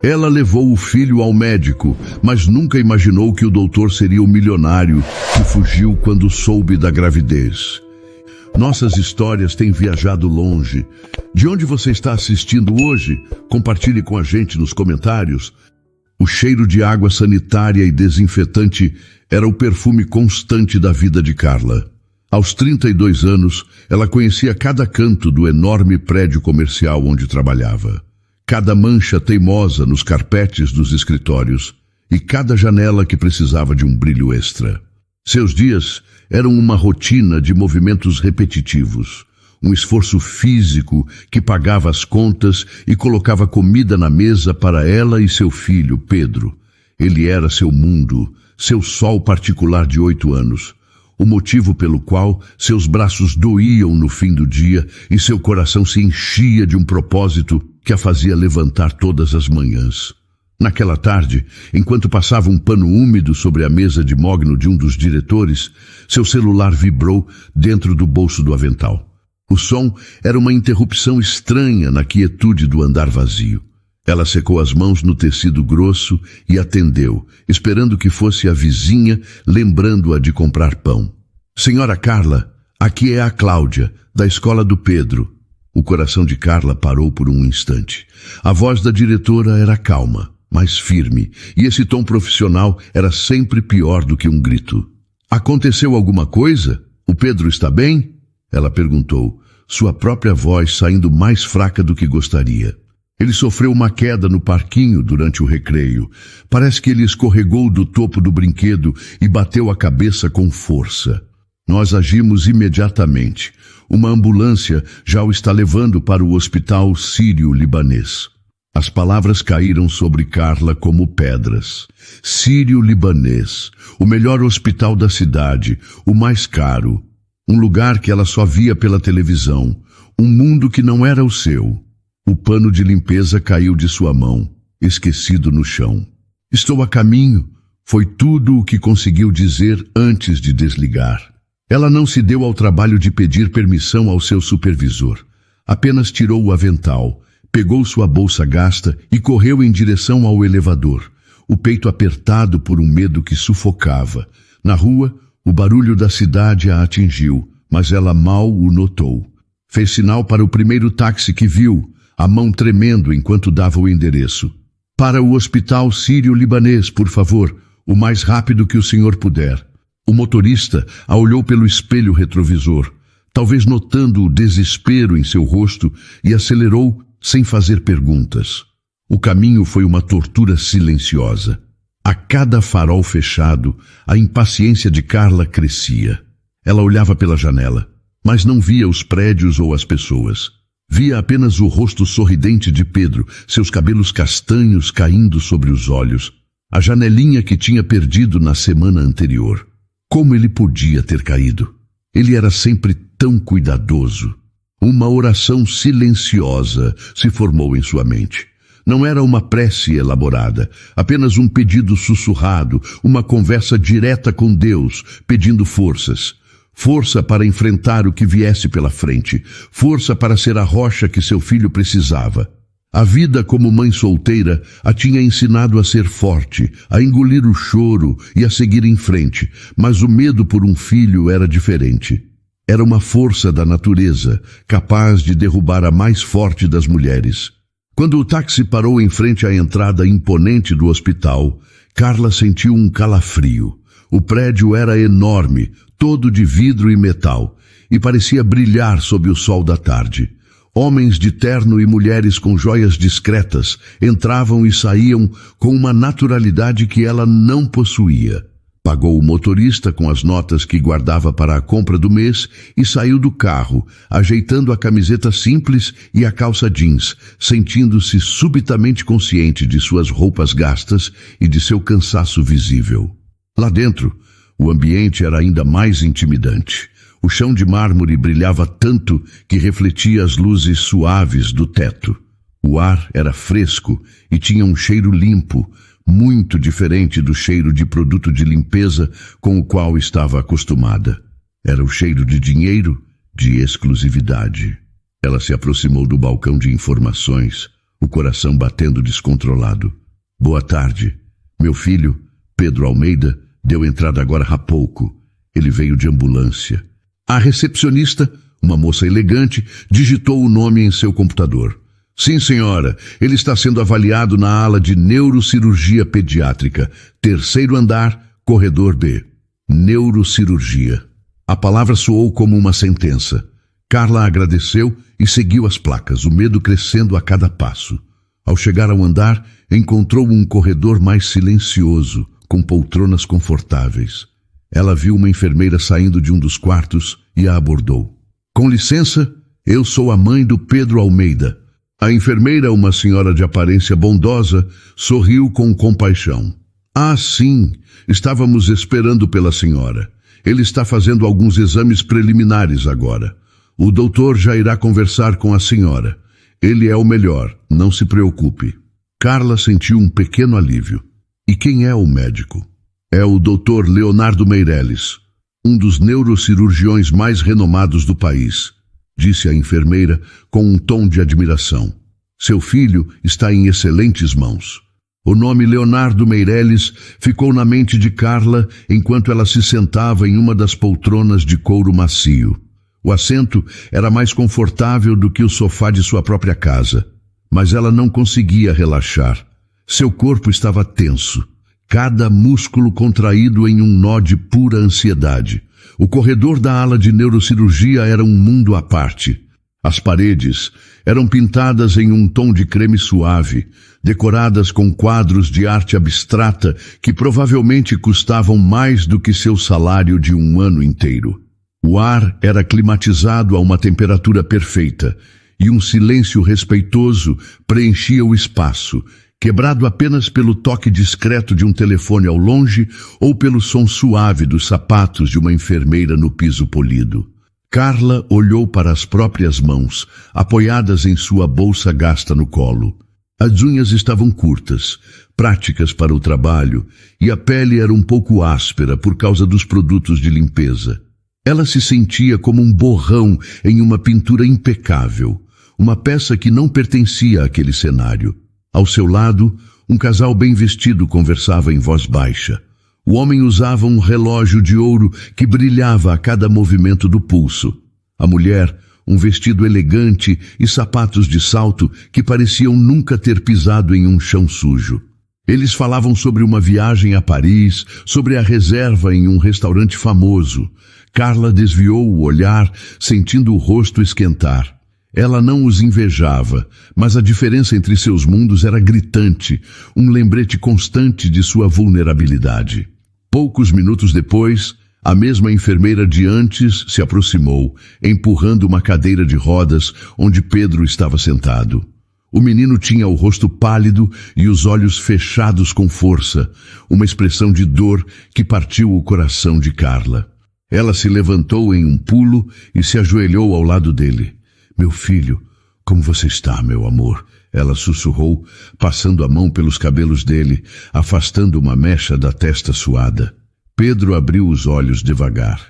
Ela levou o filho ao médico, mas nunca imaginou que o doutor seria o milionário que fugiu quando soube da gravidez. Nossas histórias têm viajado longe. De onde você está assistindo hoje? Compartilhe com a gente nos comentários. O cheiro de água sanitária e desinfetante era o perfume constante da vida de Carla. Aos 32 anos, ela conhecia cada canto do enorme prédio comercial onde trabalhava. Cada mancha teimosa nos carpetes dos escritórios e cada janela que precisava de um brilho extra. Seus dias eram uma rotina de movimentos repetitivos, um esforço físico que pagava as contas e colocava comida na mesa para ela e seu filho, Pedro. Ele era seu mundo, seu sol particular de 8 anos, o motivo pelo qual seus braços doíam no fim do dia e seu coração se enchia de um propósito que a fazia levantar todas as manhãs. Naquela tarde, enquanto passava um pano úmido sobre a mesa de mogno de um dos diretores, seu celular vibrou dentro do bolso do avental. O som era uma interrupção estranha na quietude do andar vazio. Ela secou as mãos no tecido grosso e atendeu, esperando que fosse a vizinha, lembrando-a de comprar pão. Senhora Carla, aqui é a Cláudia, da escola do Pedro. O coração de Carla parou por um instante. A voz da diretora era calma, mas firme, e esse tom profissional era sempre pior do que um grito. Aconteceu alguma coisa? O Pedro está bem? Ela perguntou, sua própria voz saindo mais fraca do que gostaria. Ele sofreu uma queda no parquinho durante o recreio. Parece que ele escorregou do topo do brinquedo e bateu a cabeça com força. Nós agimos imediatamente. Uma ambulância já o está levando para o hospital sírio-libanês. As palavras caíram sobre Carla como pedras. Sírio-libanês, o melhor hospital da cidade, o mais caro. Um lugar que ela só via pela televisão. Um mundo que não era o seu. O pano de limpeza caiu de sua mão, esquecido no chão. Estou a caminho, foi tudo o que conseguiu dizer antes de desligar. Ela não se deu ao trabalho de pedir permissão ao seu supervisor. Apenas tirou o avental, pegou sua bolsa gasta e correu em direção ao elevador, o peito apertado por um medo que sufocava. Na rua, o barulho da cidade a atingiu, mas ela mal o notou. Fez sinal para o primeiro táxi que viu, a mão tremendo enquanto dava o endereço. Para o hospital sírio-libanês, por favor, o mais rápido que o senhor puder. O motorista a olhou pelo espelho retrovisor, talvez notando o desespero em seu rosto, e acelerou sem fazer perguntas. O caminho foi uma tortura silenciosa. A cada farol fechado, a impaciência de Carla crescia. Ela olhava pela janela, mas não via os prédios ou as pessoas. Via apenas o rosto sorridente de Pedro, seus cabelos castanhos caindo sobre os olhos, a janelinha que tinha perdido na semana anterior. Como ele podia ter caído? Ele era sempre tão cuidadoso. Uma oração silenciosa se formou em sua mente. Não era uma prece elaborada, apenas um pedido sussurrado, uma conversa direta com Deus, pedindo forças. Força para enfrentar o que viesse pela frente, força para ser a rocha que seu filho precisava. A vida como mãe solteira a tinha ensinado a ser forte, a engolir o choro e a seguir em frente, mas o medo por um filho era diferente. Era uma força da natureza, capaz de derrubar a mais forte das mulheres. Quando o táxi parou em frente à entrada imponente do hospital, Carla sentiu um calafrio. O prédio era enorme, todo de vidro e metal, e parecia brilhar sob o sol da tarde. Homens de terno e mulheres com joias discretas entravam e saíam com uma naturalidade que ela não possuía. Pagou o motorista com as notas que guardava para a compra do mês e saiu do carro, ajeitando a camiseta simples e a calça jeans, sentindo-se subitamente consciente de suas roupas gastas e de seu cansaço visível. Lá dentro, o ambiente era ainda mais intimidante. O chão de mármore brilhava tanto que refletia as luzes suaves do teto. O ar era fresco e tinha um cheiro limpo, muito diferente do cheiro de produto de limpeza com o qual estava acostumada. Era o cheiro de dinheiro, de exclusividade. Ela se aproximou do balcão de informações. o coração batendo descontrolado. Boa tarde. Meu filho, Pedro Almeida, deu entrada agora há pouco. Ele veio de ambulância. A recepcionista, uma moça elegante, digitou o nome em seu computador. Sim, senhora, ele está sendo avaliado na ala de neurocirurgia pediátrica, 3º andar, corredor B. Neurocirurgia. A palavra soou como uma sentença. Carla agradeceu e seguiu as placas, o medo crescendo a cada passo. Ao chegar ao andar, encontrou um corredor mais silencioso, com poltronas confortáveis. Ela viu uma enfermeira saindo de um dos quartos e a abordou. Com licença, eu sou a mãe do Pedro Almeida. A enfermeira, uma senhora de aparência bondosa, sorriu com compaixão. Ah, sim, estávamos esperando pela senhora. Ele está fazendo alguns exames preliminares agora. O doutor já irá conversar com a senhora. Ele é o melhor, não se preocupe. Carla sentiu um pequeno alívio. E quem é o médico? É o doutor Leonardo Meirelles, um dos neurocirurgiões mais renomados do país, disse a enfermeira com um tom de admiração. Seu filho está em excelentes mãos. O nome Leonardo Meirelles ficou na mente de Carla enquanto ela se sentava em uma das poltronas de couro macio. O assento era mais confortável do que o sofá de sua própria casa, mas ela não conseguia relaxar. Seu corpo estava tenso, cada músculo contraído em um nó de pura ansiedade. O corredor da ala de neurocirurgia era um mundo à parte. As paredes eram pintadas em um tom de creme suave, decoradas com quadros de arte abstrata que provavelmente custavam mais do que seu salário de um ano inteiro. O ar era climatizado a uma temperatura perfeita e um silêncio respeitoso preenchia o espaço, quebrado apenas pelo toque discreto de um telefone ao longe ou pelo som suave dos sapatos de uma enfermeira no piso polido. Carla olhou para as próprias mãos, apoiadas em sua bolsa gasta no colo. As unhas estavam curtas, práticas para o trabalho, e a pele era um pouco áspera por causa dos produtos de limpeza. Ela se sentia como um borrão em uma pintura impecável, uma peça que não pertencia àquele cenário. Ao seu lado, um casal bem vestido conversava em voz baixa. O homem usava um relógio de ouro que brilhava a cada movimento do pulso. A mulher, um vestido elegante e sapatos de salto que pareciam nunca ter pisado em um chão sujo. Eles falavam sobre uma viagem a Paris, sobre a reserva em um restaurante famoso. Carla desviou o olhar, sentindo o rosto esquentar. Ela não os invejava, mas a diferença entre seus mundos era gritante, um lembrete constante de sua vulnerabilidade. Poucos minutos depois, a mesma enfermeira de antes se aproximou, empurrando uma cadeira de rodas onde Pedro estava sentado. O menino tinha o rosto pálido e os olhos fechados com força, uma expressão de dor que partiu o coração de Carla. Ela se levantou em um pulo e se ajoelhou ao lado dele. Meu filho, como você está, meu amor? Ela sussurrou, passando a mão pelos cabelos dele, afastando uma mecha da testa suada. Pedro abriu os olhos devagar.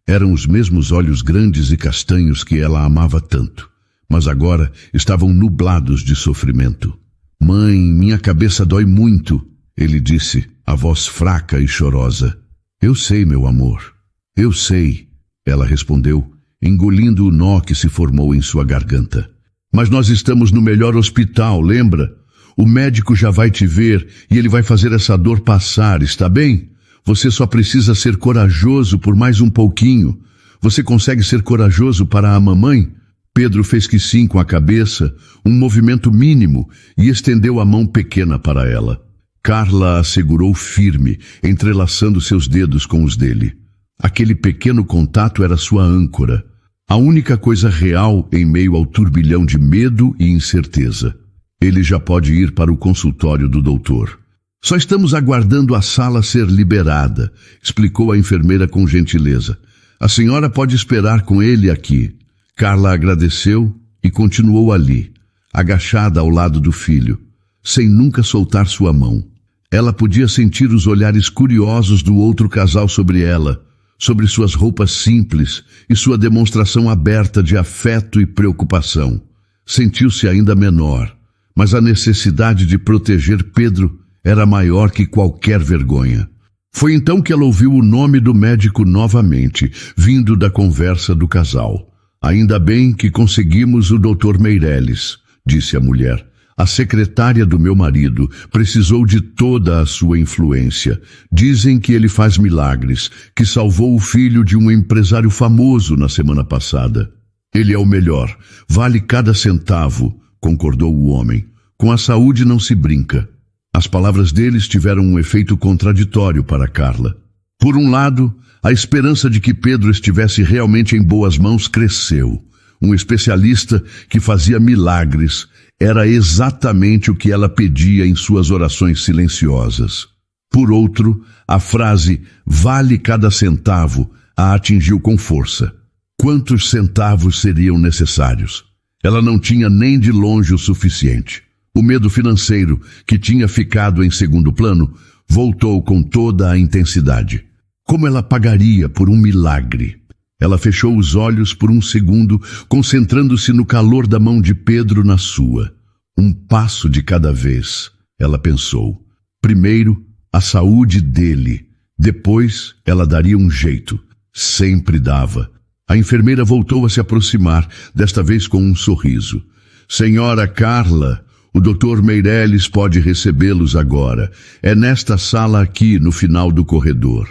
Eram os mesmos olhos grandes e castanhos que ela amava tanto, mas agora estavam nublados de sofrimento. Mãe, minha cabeça dói muito, ele disse, a voz fraca e chorosa. Eu sei, meu amor. Eu sei, ela respondeu, engolindo o nó que se formou em sua garganta. Mas nós estamos no melhor hospital, lembra? O médico já vai te ver e ele vai fazer essa dor passar, está bem? Você só precisa ser corajoso por mais um pouquinho. Você consegue ser corajoso para a mamãe? Pedro fez que sim com a cabeça, um movimento mínimo, e estendeu a mão pequena para ela. Carla a segurou firme, entrelaçando seus dedos com os dele. Aquele pequeno contato era sua âncora. A única coisa real em meio ao turbilhão de medo e incerteza. Ele já pode ir para o consultório do doutor. Só estamos aguardando a sala ser liberada, explicou a enfermeira com gentileza. A senhora pode esperar com ele aqui. Carla agradeceu e continuou ali, agachada ao lado do filho, sem nunca soltar sua mão. Ela podia sentir os olhares curiosos do outro casal sobre ela, sobre suas roupas simples e sua demonstração aberta de afeto e preocupação. Sentiu-se ainda menor, mas a necessidade de proteger Pedro era maior que qualquer vergonha. Foi então que ela ouviu o nome do médico novamente, vindo da conversa do casal. Ainda bem que conseguimos o Dr. Meireles, disse a mulher. A secretária do meu marido precisou de toda a sua influência. Dizem que ele faz milagres, que salvou o filho de um empresário famoso na semana passada. Ele é o melhor, vale cada centavo, concordou o homem. Com a saúde não se brinca. As palavras deles tiveram um efeito contraditório para Carla. Por um lado, a esperança de que Pedro estivesse realmente em boas mãos cresceu. Um especialista que fazia milagres era exatamente o que ela pedia em suas orações silenciosas. Por outro, a frase "vale cada centavo" a atingiu com força. Quantos centavos seriam necessários? Ela não tinha nem de longe o suficiente. O medo financeiro, que tinha ficado em segundo plano, voltou com toda a intensidade. Como ela pagaria por um milagre? Ela fechou os olhos por um segundo, concentrando-se no calor da mão de Pedro na sua. Um passo de cada vez, ela pensou. Primeiro, a saúde dele. Depois, ela daria um jeito. Sempre dava. A enfermeira voltou a se aproximar, desta vez com um sorriso. Senhora Carla, o Dr. Meireles pode recebê-los agora. É nesta sala aqui, no final do corredor.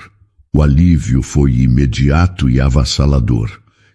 O alívio foi imediato e avassalador.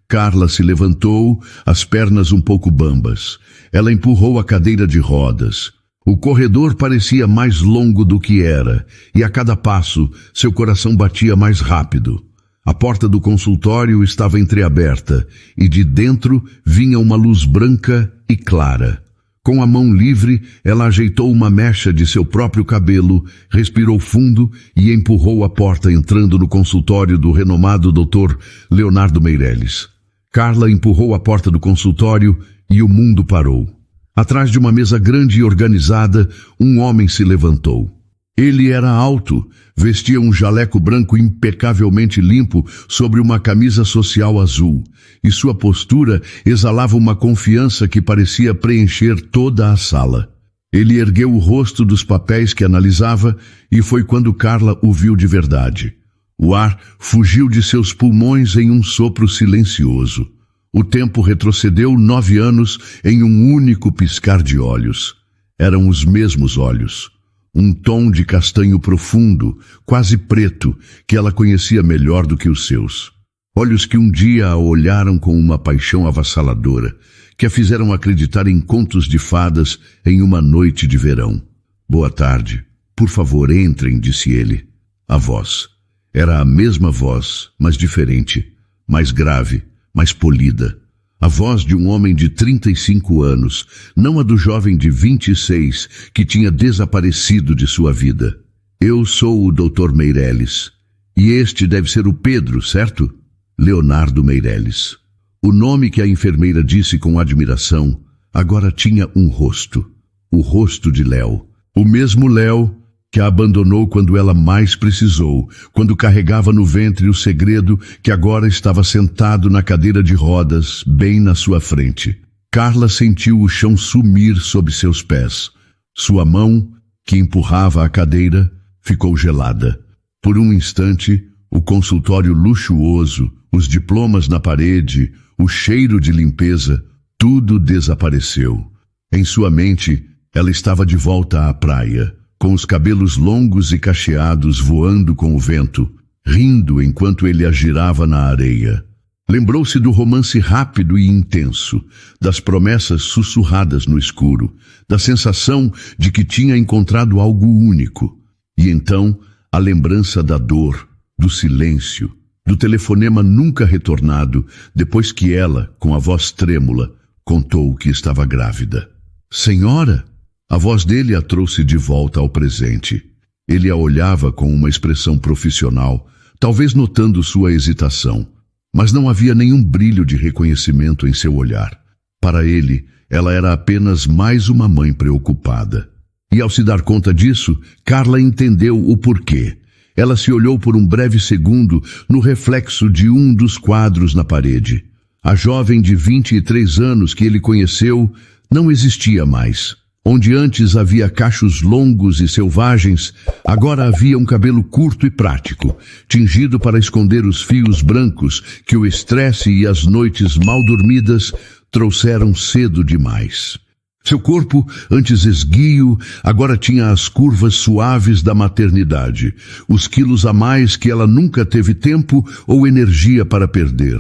Carla se levantou, as pernas um pouco bambas. Ela empurrou a cadeira de rodas. O corredor parecia mais longo do que era, e a cada passo seu coração batia mais rápido. A porta do consultório estava entreaberta, e de dentro vinha uma luz branca e clara. Com a mão livre, ela ajeitou uma mecha de seu próprio cabelo, respirou fundo e empurrou a porta, entrando no consultório do renomado Dr. Leonardo Meireles. Carla empurrou a porta do consultório e o mundo parou. Atrás de uma mesa grande e organizada, um homem se levantou. Ele era alto, vestia um jaleco branco impecavelmente limpo sobre uma camisa social azul, e sua postura exalava uma confiança que parecia preencher toda a sala. Ele ergueu o rosto dos papéis que analisava e foi quando Carla o viu de verdade. O ar fugiu de seus pulmões em um sopro silencioso. O tempo retrocedeu 9 anos em um único piscar de olhos. Eram os mesmos olhos. Um tom de castanho profundo, quase preto, que ela conhecia melhor do que os seus. Olhos que um dia a olharam com uma paixão avassaladora, que a fizeram acreditar em contos de fadas em uma noite de verão. Boa tarde. Por favor, entrem, disse ele. A voz. Era a mesma voz, mas diferente, mais grave, mais polida. A voz de um homem de 35 anos, não a do jovem de 26 que tinha desaparecido de sua vida. Eu sou o Dr. Meireles. E este deve ser o Pedro, certo? Leonardo Meireles. O nome que a enfermeira disse com admiração agora tinha um rosto. O rosto de Léo. O mesmo Léo que a abandonou quando ela mais precisou, quando carregava no ventre o segredo que agora estava sentado na cadeira de rodas, bem na sua frente. Carla sentiu o chão sumir sob seus pés. Sua mão, que empurrava a cadeira, ficou gelada. Por um instante, o consultório luxuoso, os diplomas na parede, o cheiro de limpeza, tudo desapareceu. Em sua mente, ela estava de volta à praia, com os cabelos longos e cacheados voando com o vento, rindo enquanto ele a girava na areia. Lembrou-se do romance rápido e intenso, das promessas sussurradas no escuro, da sensação de que tinha encontrado algo único. E então, a lembrança da dor, do silêncio, do telefonema nunca retornado, depois que ela, com a voz trêmula, contou que estava grávida. Senhora! A voz dele a trouxe de volta ao presente. Ele a olhava com uma expressão profissional, talvez notando sua hesitação, mas não havia nenhum brilho de reconhecimento em seu olhar. Para ele, ela era apenas mais uma mãe preocupada. E ao se dar conta disso, Carla entendeu o porquê. Ela se olhou por um breve segundo no reflexo de um dos quadros na parede. A jovem de 23 anos que ele conheceu não existia mais. Onde antes havia cachos longos e selvagens, agora havia um cabelo curto e prático, tingido para esconder os fios brancos que o estresse e as noites mal dormidas trouxeram cedo demais. Seu corpo, antes esguio, agora tinha as curvas suaves da maternidade, os quilos a mais que ela nunca teve tempo ou energia para perder.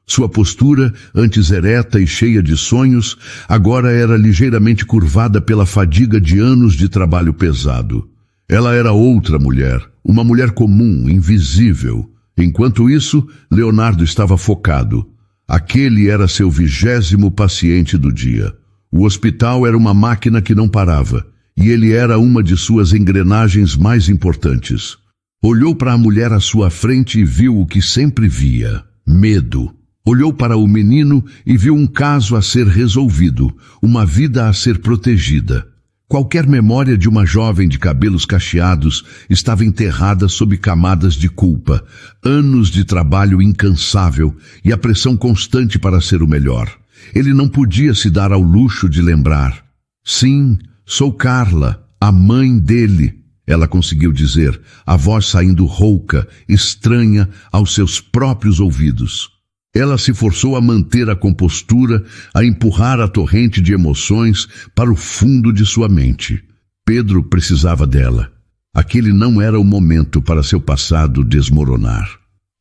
Sua postura, antes ereta e cheia de sonhos, agora era ligeiramente curvada pela fadiga de anos de trabalho pesado. Ela era outra mulher, uma mulher comum, invisível. Enquanto isso, Leonardo estava focado. Aquele era seu 20º paciente do dia. O hospital era uma máquina que não parava, e ele era uma de suas engrenagens mais importantes. Olhou para a mulher à sua frente e viu o que sempre via: medo. Olhou para o menino e viu um caso a ser resolvido, uma vida a ser protegida. Qualquer memória de uma jovem de cabelos cacheados estava enterrada sob camadas de culpa, anos de trabalho incansável e a pressão constante para ser o melhor. Ele não podia se dar ao luxo de lembrar. Sim, sou Carla, a mãe dele, ela conseguiu dizer, a voz saindo rouca, estranha aos seus próprios ouvidos. Ela se forçou a manter a compostura, a empurrar a torrente de emoções para o fundo de sua mente. Pedro precisava dela. Aquele não era o momento para seu passado desmoronar.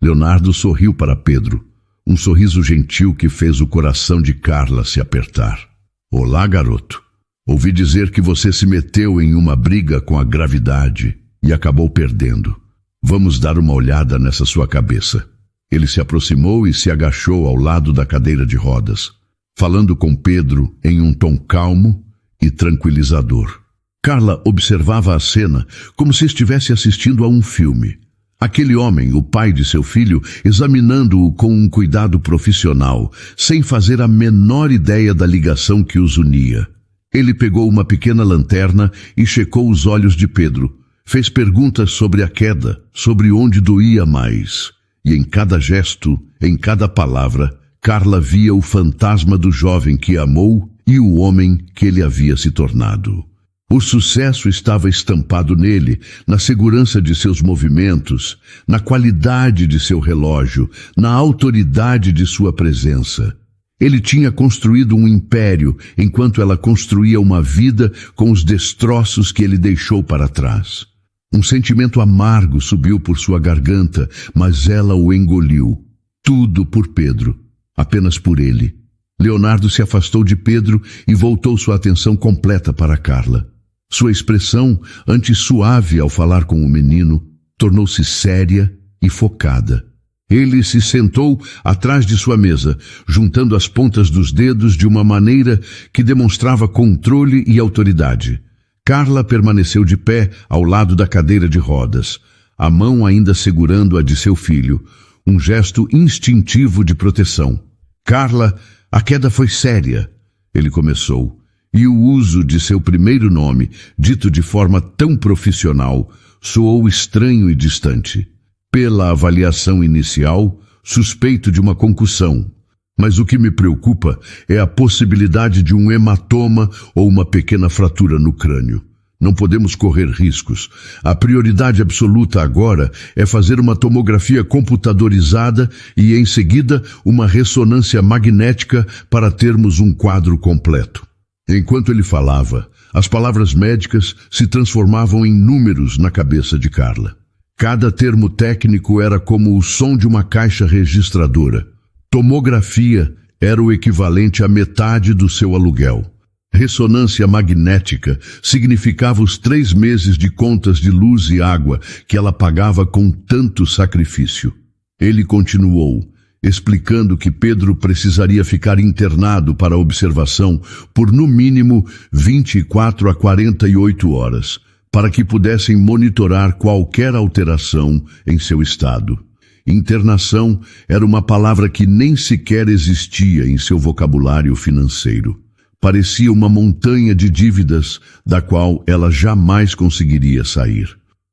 Leonardo sorriu para Pedro, um sorriso gentil que fez o coração de Carla se apertar. Olá, garoto. Ouvi dizer que você se meteu em uma briga com a gravidade e acabou perdendo. Vamos dar uma olhada nessa sua cabeça. Ele se aproximou e se agachou ao lado da cadeira de rodas, falando com Pedro em um tom calmo e tranquilizador. Carla observava a cena como se estivesse assistindo a um filme. Aquele homem, o pai de seu filho, examinando-o com um cuidado profissional, sem fazer a menor ideia da ligação que os unia. Ele pegou uma pequena lanterna e checou os olhos de Pedro. Fez perguntas sobre a queda, sobre onde doía mais. E em cada gesto, em cada palavra, Carla via o fantasma do jovem que amou e o homem que ele havia se tornado. O sucesso estava estampado nele, na segurança de seus movimentos, na qualidade de seu relógio, na autoridade de sua presença. Ele tinha construído um império, enquanto ela construía uma vida com os destroços que ele deixou para trás. Um sentimento amargo subiu por sua garganta, mas ela o engoliu. Tudo por Pedro, apenas por ele. Leonardo se afastou de Pedro e voltou sua atenção completa para Carla. Sua expressão, antes suave ao falar com o menino, tornou-se séria e focada. Ele se sentou atrás de sua mesa, juntando as pontas dos dedos de uma maneira que demonstrava controle e autoridade. Carla permaneceu de pé ao lado da cadeira de rodas, a mão ainda segurando a de seu filho, um gesto instintivo de proteção. Carla, a queda foi séria, ele começou, e o uso de seu primeiro nome, dito de forma tão profissional, soou estranho e distante. Pela avaliação inicial, suspeito de uma concussão. Mas o que me preocupa é a possibilidade de um hematoma ou uma pequena fratura no crânio. Não podemos correr riscos. A prioridade absoluta agora é fazer uma tomografia computadorizada e, em seguida, uma ressonância magnética para termos um quadro completo. Enquanto ele falava, as palavras médicas se transformavam em números na cabeça de Carla. Cada termo técnico era como o som de uma caixa registradora. Tomografia era o equivalente à metade do seu aluguel. Ressonância magnética significava os 3 meses de contas de luz e água que ela pagava com tanto sacrifício. Ele continuou, explicando que Pedro precisaria ficar internado para observação por no mínimo 24 a 48 horas, para que pudessem monitorar qualquer alteração em seu estado. Internação era uma palavra que nem sequer existia em seu vocabulário financeiro. Parecia uma montanha de dívidas da qual ela jamais conseguiria sair.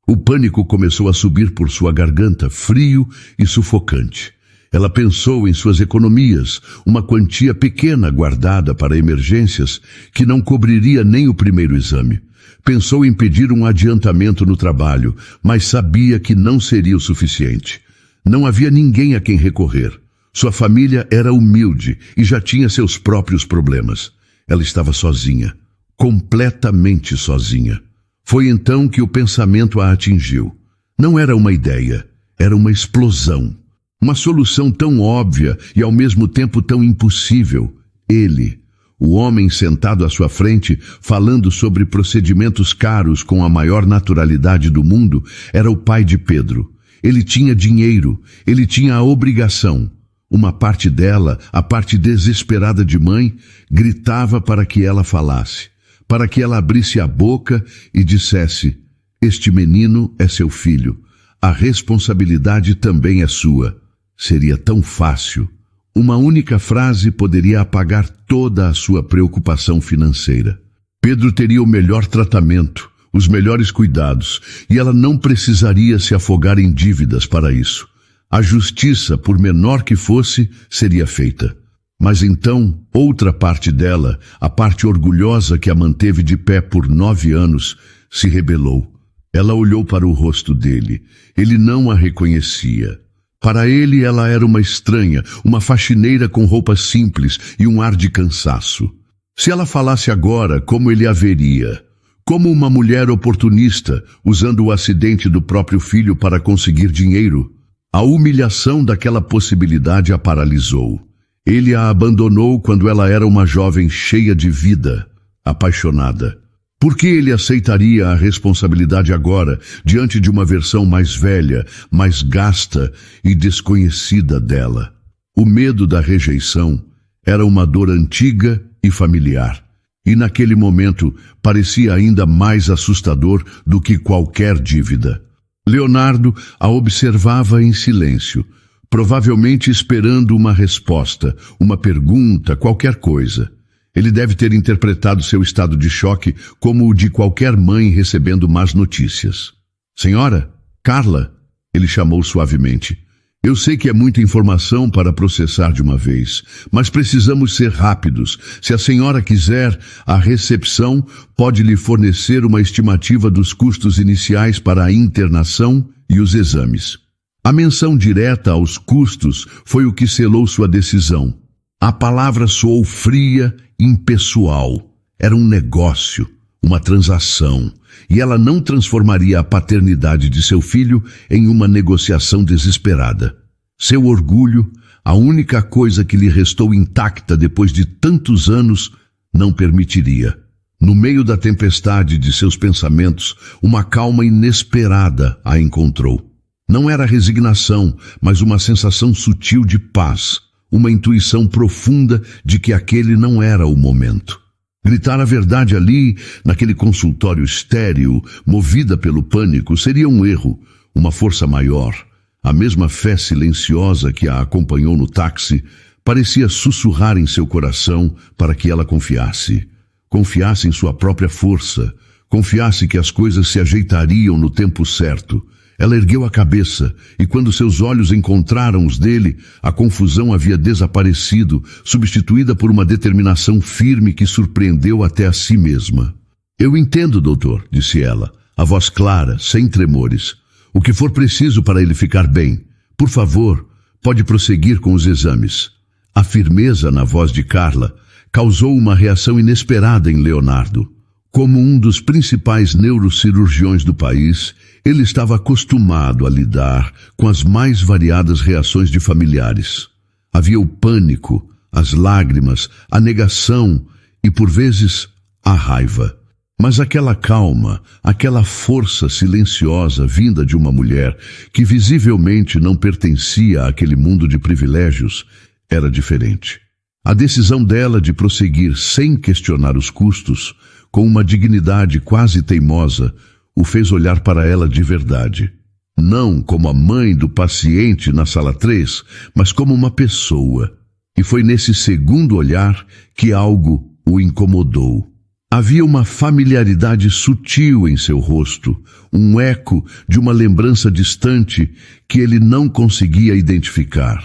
O pânico começou a subir por sua garganta, frio e sufocante. Ela pensou em suas economias, uma quantia pequena guardada para emergências que não cobriria nem o primeiro exame. Pensou em pedir um adiantamento no trabalho, mas sabia que não seria o suficiente. Não havia ninguém a quem recorrer. Sua família era humilde e já tinha seus próprios problemas. Ela estava sozinha, completamente sozinha. Foi então que o pensamento a atingiu. Não era uma ideia, era uma explosão. Uma solução tão óbvia e ao mesmo tempo tão impossível. Ele, o homem sentado à sua frente, falando sobre procedimentos caros com a maior naturalidade do mundo, era o pai de Pedro. Ele tinha dinheiro, ele tinha a obrigação. Uma parte dela, a parte desesperada de mãe, gritava para que ela falasse, para que ela abrisse a boca e dissesse: "Este menino é seu filho, a responsabilidade também é sua." Seria tão fácil. Uma única frase poderia apagar toda a sua preocupação financeira. Pedro teria o melhor tratamento, os melhores cuidados, e ela não precisaria se afogar em dívidas para isso. A justiça, por menor que fosse, seria feita. Mas então, outra parte dela, a parte orgulhosa que a manteve de pé por 9 anos, se rebelou. Ela olhou para o rosto dele. Ele não a reconhecia. Para ele, ela era uma estranha, uma faxineira com roupas simples e um ar de cansaço. Se ela falasse agora, como ele a veria? Como uma mulher oportunista, usando o acidente do próprio filho para conseguir dinheiro? A humilhação daquela possibilidade a paralisou. Ele a abandonou quando ela era uma jovem cheia de vida, apaixonada. Por que ele aceitaria a responsabilidade agora, diante de uma versão mais velha, mais gasta e desconhecida dela? O medo da rejeição era uma dor antiga e familiar, e naquele momento parecia ainda mais assustador do que qualquer dívida. Leonardo a observava em silêncio, provavelmente esperando uma resposta, uma pergunta, qualquer coisa. Ele deve ter interpretado seu estado de choque como o de qualquer mãe recebendo más notícias. "Senhora? Carla?" ele chamou suavemente. "Eu sei que é muita informação para processar de uma vez, mas precisamos ser rápidos. Se a senhora quiser, a recepção pode lhe fornecer uma estimativa dos custos iniciais para a internação e os exames." A menção direta aos custos foi o que selou sua decisão. A palavra soou fria, impessoal. Era um negócio, uma transação, e ela não transformaria a paternidade de seu filho em uma negociação desesperada. Seu orgulho, a única coisa que lhe restou intacta depois de tantos anos, não permitiria. No meio da tempestade de seus pensamentos, uma calma inesperada a encontrou. Não era resignação, mas uma sensação sutil de paz. Uma intuição profunda de que aquele não era o momento. Gritar a verdade ali, naquele consultório estéril, movida pelo pânico, seria um erro, uma força maior. A mesma fé silenciosa que a acompanhou no táxi parecia sussurrar em seu coração para que ela confiasse. Confiasse em sua própria força, confiasse que as coisas se ajeitariam no tempo certo. Ela ergueu a cabeça, e quando seus olhos encontraram os dele, a confusão havia desaparecido, substituída por uma determinação firme que surpreendeu até a si mesma. "Eu entendo, doutor", disse ela, a voz clara, sem tremores. "O que for preciso para ele ficar bem. Por favor, pode prosseguir com os exames." A firmeza na voz de Carla causou uma reação inesperada em Leonardo. Como um dos principais neurocirurgiões do país, ele estava acostumado a lidar com as mais variadas reações de familiares. Havia o pânico, as lágrimas, a negação e, por vezes, a raiva. Mas aquela calma, aquela força silenciosa vinda de uma mulher que visivelmente não pertencia àquele mundo de privilégios, era diferente. A decisão dela de prosseguir sem questionar os custos, com uma dignidade quase teimosa, o fez olhar para ela de verdade. Não como a mãe do paciente na sala 3, mas como uma pessoa. E foi nesse segundo olhar que algo o incomodou. Havia uma familiaridade sutil em seu rosto, um eco de uma lembrança distante que ele não conseguia identificar.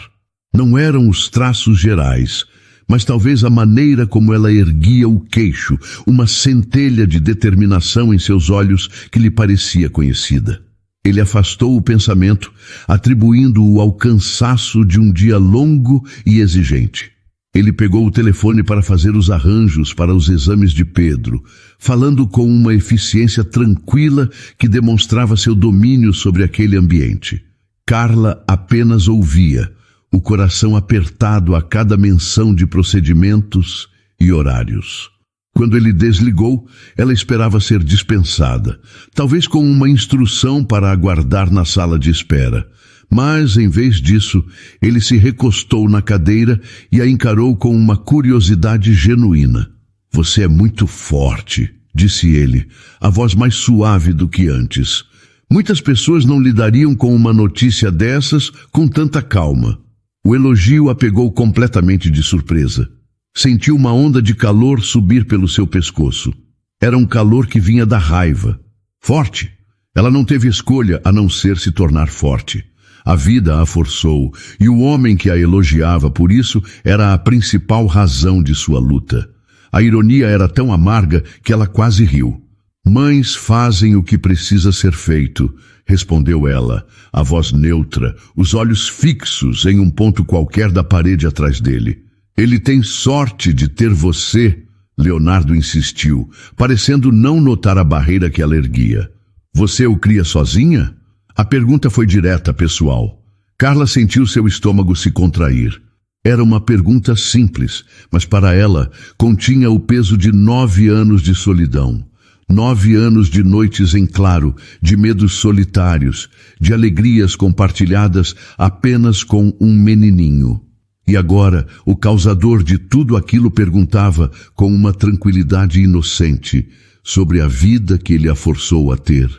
Não eram os traços gerais, mas talvez a maneira como ela erguia o queixo, uma centelha de determinação em seus olhos que lhe parecia conhecida. Ele afastou o pensamento, atribuindo-o ao cansaço de um dia longo e exigente. Ele pegou o telefone para fazer os arranjos para os exames de Pedro, falando com uma eficiência tranquila que demonstrava seu domínio sobre aquele ambiente. Carla apenas ouvia, o coração apertado a cada menção de procedimentos e horários. Quando ele desligou, ela esperava ser dispensada, talvez com uma instrução para aguardar na sala de espera. Mas, em vez disso, ele se recostou na cadeira e a encarou com uma curiosidade genuína. "Você é muito forte", disse ele, a voz mais suave do que antes. Muitas pessoas não lidariam com uma notícia dessas com tanta calma. O elogio a pegou completamente de surpresa. Sentiu uma onda de calor subir pelo seu pescoço. Era um calor que vinha da raiva. Forte. Ela não teve escolha a não ser se tornar forte. A vida a forçou, e o homem que a elogiava por isso era a principal razão de sua luta. A ironia era tão amarga que ela quase riu. "Mães fazem o que precisa ser feito", respondeu ela, a voz neutra, os olhos fixos em um ponto qualquer da parede atrás dele. "Ele tem sorte de ter você", Leonardo insistiu, parecendo não notar a barreira que ela erguia. "Você o cria sozinha?" A pergunta foi direta, pessoal. Carla sentiu seu estômago se contrair. Era uma pergunta simples, mas para ela continha o peso de 9 anos de solidão. 9 anos de noites em claro, de medos solitários, de alegrias compartilhadas apenas com um menininho. E agora, o causador de tudo aquilo perguntava com uma tranquilidade inocente sobre a vida que ele a forçou a ter.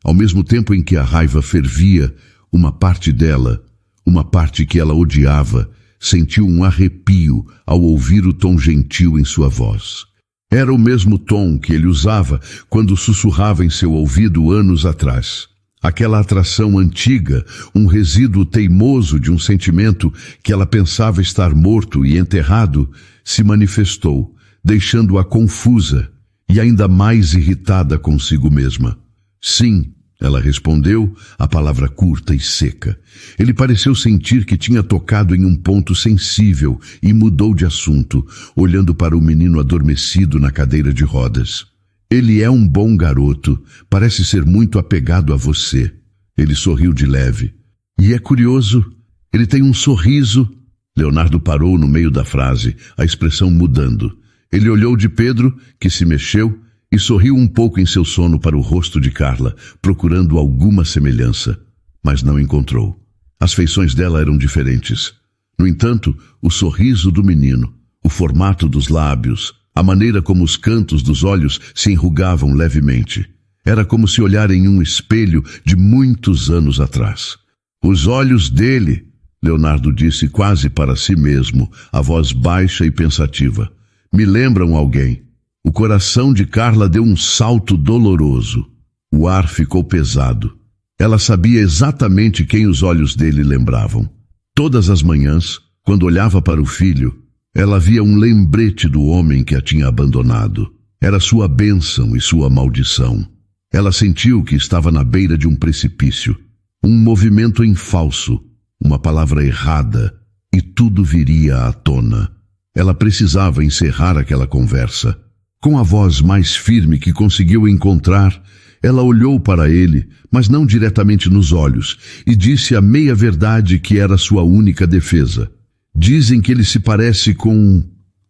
Ao mesmo tempo em que a raiva fervia, uma parte dela, uma parte que ela odiava, sentiu um arrepio ao ouvir o tom gentil em sua voz. Era o mesmo tom que ele usava quando sussurrava em seu ouvido anos atrás. Aquela atração antiga, um resíduo teimoso de um sentimento que ela pensava estar morto e enterrado, se manifestou, deixando-a confusa e ainda mais irritada consigo mesma. "Sim", ela respondeu, a palavra curta e seca. Ele pareceu sentir que tinha tocado em um ponto sensível e mudou de assunto, olhando para o menino adormecido na cadeira de rodas. "Ele é um bom garoto, parece ser muito apegado a você." Ele sorriu de leve. "E é curioso, ele tem um sorriso." Leonardo parou no meio da frase, a expressão mudando. Ele olhou de Pedro, que se mexeu, e sorriu um pouco em seu sono para o rosto de Carla, procurando alguma semelhança, mas não encontrou. As feições dela eram diferentes. No entanto, o sorriso do menino, o formato dos lábios, a maneira como os cantos dos olhos se enrugavam levemente. Era como se olhar em um espelho de muitos anos atrás. "Os olhos dele", Leonardo disse quase para si mesmo, a voz baixa e pensativa, "me lembram alguém." O coração de Carla deu um salto doloroso. O ar ficou pesado. Ela sabia exatamente quem os olhos dele lembravam. Todas as manhãs, quando olhava para o filho, ela via um lembrete do homem que a tinha abandonado. Era sua bênção e sua maldição. Ela sentiu que estava na beira de um precipício. Um movimento em falso, uma palavra errada, e tudo viria à tona. Ela precisava encerrar aquela conversa. Com a voz mais firme que conseguiu encontrar, ela olhou para ele, mas não diretamente nos olhos, e disse a meia-verdade que era sua única defesa. "Dizem que ele se parece com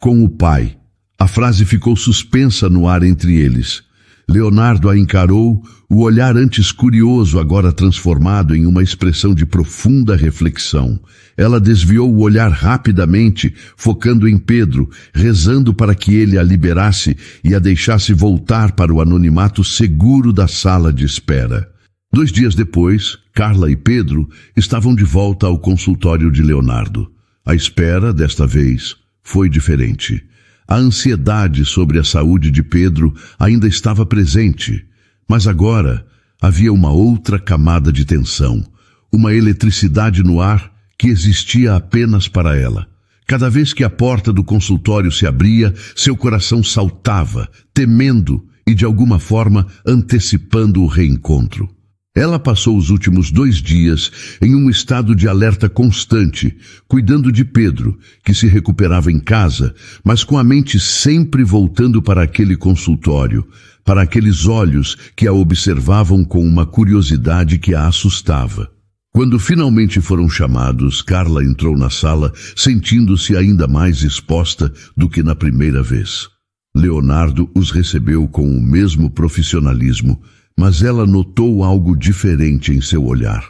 o pai." A frase ficou suspensa no ar entre eles. Leonardo a encarou, o olhar antes curioso agora transformado em uma expressão de profunda reflexão. Ela desviou o olhar rapidamente, focando em Pedro, rezando para que ele a liberasse e a deixasse voltar para o anonimato seguro da sala de espera. 2 dias depois, Carla e Pedro estavam de volta ao consultório de Leonardo. A espera, desta vez, foi diferente. A ansiedade sobre a saúde de Pedro ainda estava presente, mas agora havia uma outra camada de tensão, uma eletricidade no ar que existia apenas para ela. Cada vez que a porta do consultório se abria, seu coração saltava, temendo e de alguma forma antecipando o reencontro. Ela passou os últimos 2 dias em um estado de alerta constante, cuidando de Pedro, que se recuperava em casa, mas com a mente sempre voltando para aquele consultório, para aqueles olhos que a observavam com uma curiosidade que a assustava. Quando finalmente foram chamados, Carla entrou na sala, sentindo-se ainda mais exposta do que na primeira vez. Leonardo os recebeu com o mesmo profissionalismo, mas ela notou algo diferente em seu olhar.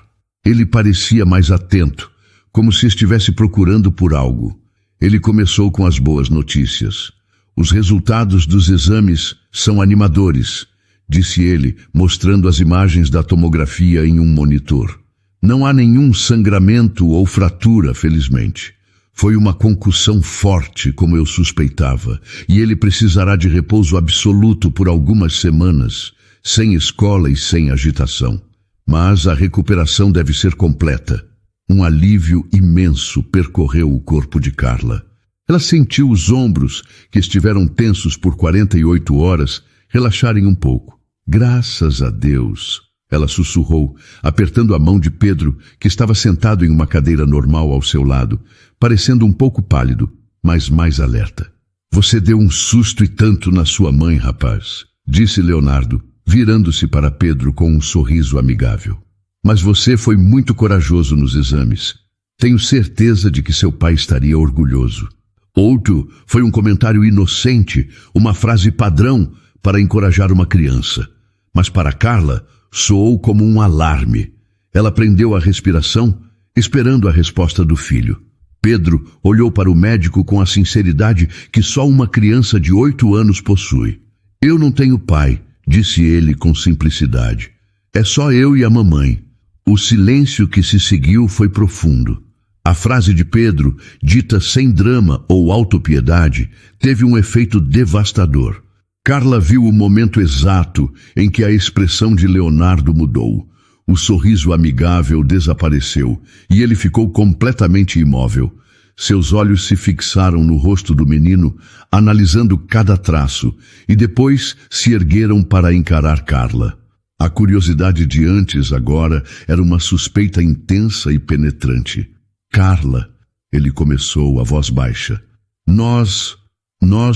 Ele parecia mais atento, como se estivesse procurando por algo. Ele começou com as boas notícias. Os resultados dos exames são animadores, disse ele, mostrando as imagens da tomografia em um monitor. Não há nenhum sangramento ou fratura, felizmente. Foi uma concussão forte, como eu suspeitava, e ele precisará de repouso absoluto por algumas semanas, sem escola e sem agitação. Mas a recuperação deve ser completa. Um alívio imenso percorreu o corpo de Carla. Ela sentiu os ombros, que estiveram tensos por 48 horas, relaxarem um pouco. Graças a Deus! Ela sussurrou, apertando a mão de Pedro, que estava sentado em uma cadeira normal ao seu lado, parecendo um pouco pálido, mas mais alerta. Você deu um susto e tanto na sua mãe, rapaz, disse Leonardo, virando-se para Pedro com um sorriso amigável. Mas você foi muito corajoso nos exames. Tenho certeza de que seu pai estaria orgulhoso. Outro foi um comentário inocente, uma frase padrão para encorajar uma criança. Mas para Carla, soou como um alarme. Ela prendeu a respiração, esperando a resposta do filho. Pedro olhou para o médico com a sinceridade que só uma criança de 8 anos possui. Eu não tenho pai, disse ele com simplicidade. É só eu e a mamãe. O silêncio que se seguiu foi profundo. A frase de Pedro, dita sem drama ou autopiedade, teve um efeito devastador. Carla viu o momento exato em que a expressão de Leonardo mudou. O sorriso amigável desapareceu e ele ficou completamente imóvel. Seus olhos se fixaram no rosto do menino, analisando cada traço, e depois se ergueram para encarar Carla. A curiosidade de antes agora era uma suspeita intensa e penetrante. Carla, ele começou, a voz baixa. Nós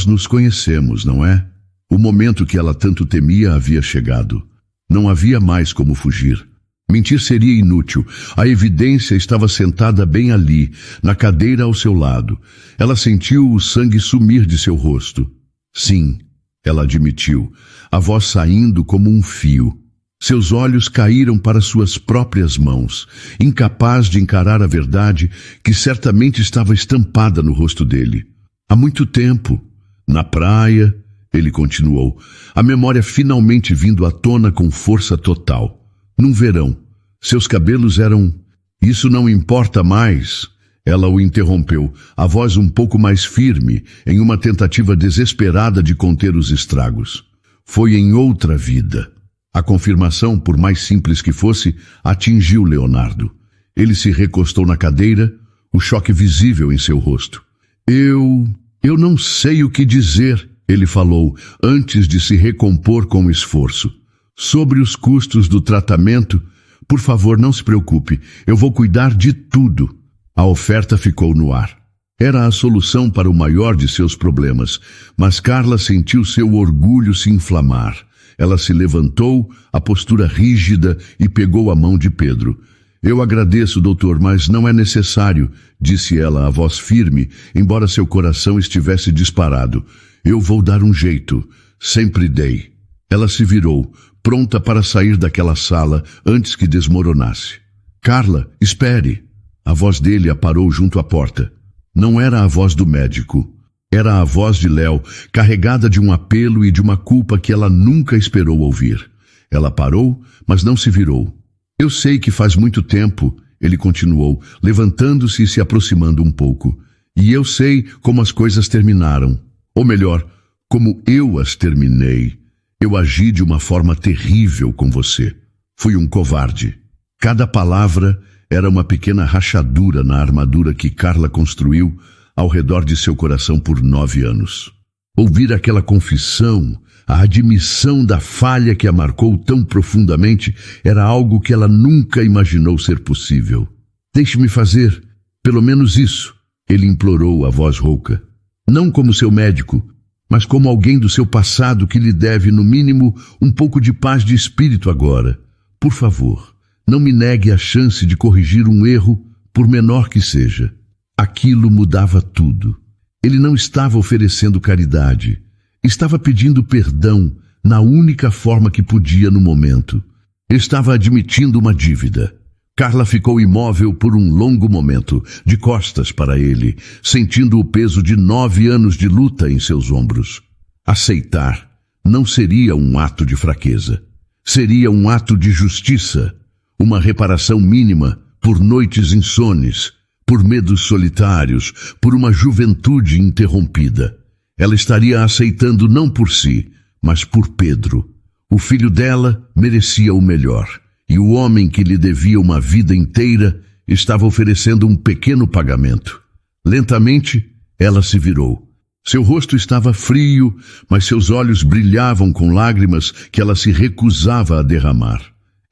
nos conhecemos, não é? O momento que ela tanto temia havia chegado. Não havia mais como fugir. Mentir seria inútil. A evidência estava sentada bem ali, na cadeira ao seu lado. Ela sentiu o sangue sumir de seu rosto. Sim, ela admitiu, a voz saindo como um fio. Seus olhos caíram para suas próprias mãos, incapaz de encarar a verdade que certamente estava estampada no rosto dele. Há muito tempo, na praia, ele continuou, a memória finalmente vindo à tona com força total. Num verão, seus cabelos eram... Isso não importa mais. Ela o interrompeu, a voz um pouco mais firme, em uma tentativa desesperada de conter os estragos. Foi em outra vida. A confirmação, por mais simples que fosse, atingiu Leonardo. Ele se recostou na cadeira, o choque visível em seu rosto. Eu não sei o que dizer, ele falou, antes de se recompor com esforço. Sobre os custos do tratamento, por favor, não se preocupe, eu vou cuidar de tudo. A oferta ficou no ar. Era a solução para o maior de seus problemas, mas Carla sentiu seu orgulho se inflamar. Ela se levantou, a postura rígida, e pegou a mão de Pedro. Eu agradeço, doutor, mas não é necessário, disse ela, a voz firme, embora seu coração estivesse disparado. Eu vou dar um jeito. Sempre dei. Ela se virou, pronta para sair daquela sala antes que desmoronasse. Carla, espere. A voz dele a parou junto à porta. Não era a voz do médico. Era a voz de Léo, carregada de um apelo e de uma culpa que ela nunca esperou ouvir. Ela parou, mas não se virou. Eu sei que faz muito tempo, ele continuou, levantando-se e se aproximando um pouco. E eu sei como as coisas terminaram. Ou melhor, como eu as terminei. Eu agi de uma forma terrível com você. Fui um covarde. Cada palavra era uma pequena rachadura na armadura que Carla construiu ao redor de seu coração por 9 anos. Ouvir aquela confissão, a admissão da falha que a marcou tão profundamente, era algo que ela nunca imaginou ser possível. Deixe-me fazer, pelo menos isso, ele implorou a voz rouca. Não como seu médico, mas como alguém do seu passado que lhe deve, no mínimo, um pouco de paz de espírito agora. Por favor, não me negue a chance de corrigir um erro, por menor que seja. Aquilo mudava tudo. Ele não estava oferecendo caridade. Estava pedindo perdão na única forma que podia no momento. Estava admitindo uma dívida. Carla ficou imóvel por um longo momento, de costas para ele, sentindo o peso de 9 anos de luta em seus ombros. Aceitar não seria um ato de fraqueza. Seria um ato de justiça, uma reparação mínima por noites insones, por medos solitários, por uma juventude interrompida. Ela estaria aceitando não por si, mas por Pedro. O filho dela merecia o melhor, e o homem que lhe devia uma vida inteira estava oferecendo um pequeno pagamento. Lentamente, ela se virou. Seu rosto estava frio, mas seus olhos brilhavam com lágrimas que ela se recusava a derramar.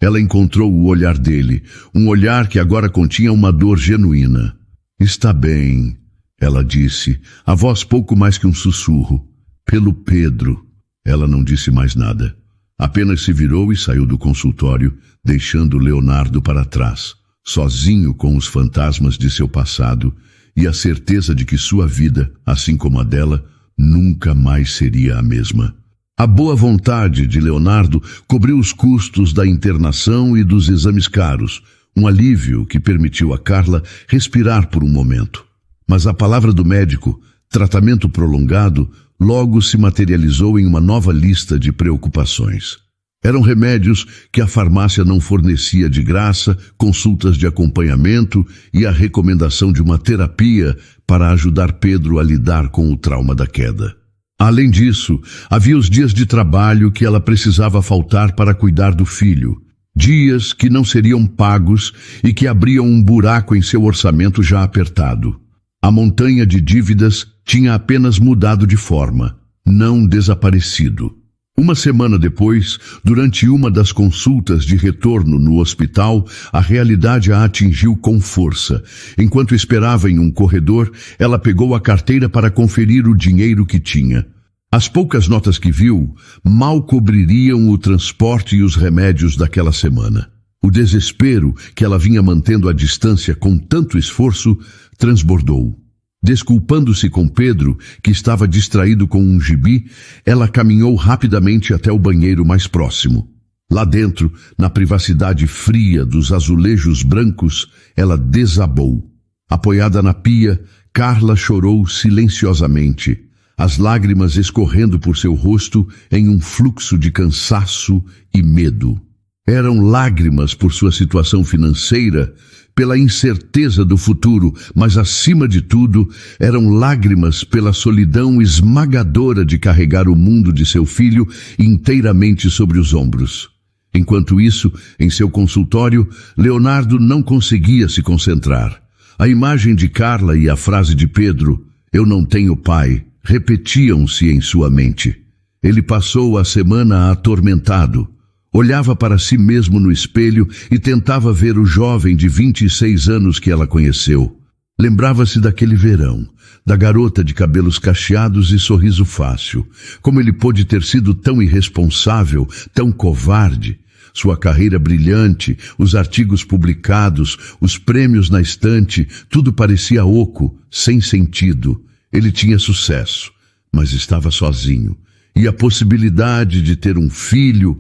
Ela encontrou o olhar dele, um olhar que agora continha uma dor genuína. Está bem, ela disse, a voz pouco mais que um sussurro. Pelo Pedro. Ela não disse mais nada. Apenas se virou e saiu do consultório, deixando Leonardo para trás, sozinho com os fantasmas de seu passado e a certeza de que sua vida, assim como a dela, nunca mais seria a mesma. A boa vontade de Leonardo cobriu os custos da internação e dos exames caros, um alívio que permitiu a Carla respirar por um momento. Mas a palavra do médico, tratamento prolongado, logo se materializou em uma nova lista de preocupações. Eram remédios que a farmácia não fornecia de graça, consultas de acompanhamento e a recomendação de uma terapia para ajudar Pedro a lidar com o trauma da queda. Além disso, havia os dias de trabalho que ela precisava faltar para cuidar do filho. Dias que não seriam pagos e que abriam um buraco em seu orçamento já apertado. A montanha de dívidas tinha apenas mudado de forma, não desaparecido. Uma semana depois, durante uma das consultas de retorno no hospital, a realidade a atingiu com força. Enquanto esperava em um corredor, ela pegou a carteira para conferir o dinheiro que tinha. As poucas notas que viu mal cobririam o transporte e os remédios daquela semana. O desespero que ela vinha mantendo à distância com tanto esforço transbordou. Desculpando-se com Pedro, que estava distraído com um gibi, ela caminhou rapidamente até o banheiro mais próximo. Lá dentro, na privacidade fria dos azulejos brancos, ela desabou. Apoiada na pia, Carla chorou silenciosamente, as lágrimas escorrendo por seu rosto em um fluxo de cansaço e medo. Eram lágrimas por sua situação financeira, pela incerteza do futuro, mas acima de tudo, eram lágrimas pela solidão esmagadora de carregar o mundo de seu filho inteiramente sobre os ombros. Enquanto isso, em seu consultório, Leonardo não conseguia se concentrar. A imagem de Carla e a frase de Pedro, "Eu não tenho pai", repetiam-se em sua mente. Ele passou a semana atormentado. Olhava para si mesmo no espelho e tentava ver o jovem de 26 anos que ela conheceu. Lembrava-se daquele verão, da garota de cabelos cacheados e sorriso fácil. Como ele pôde ter sido tão irresponsável, tão covarde? Sua carreira brilhante, os artigos publicados, os prêmios na estante, tudo parecia oco, sem sentido. Ele tinha sucesso, mas estava sozinho. E a possibilidade de ter um filho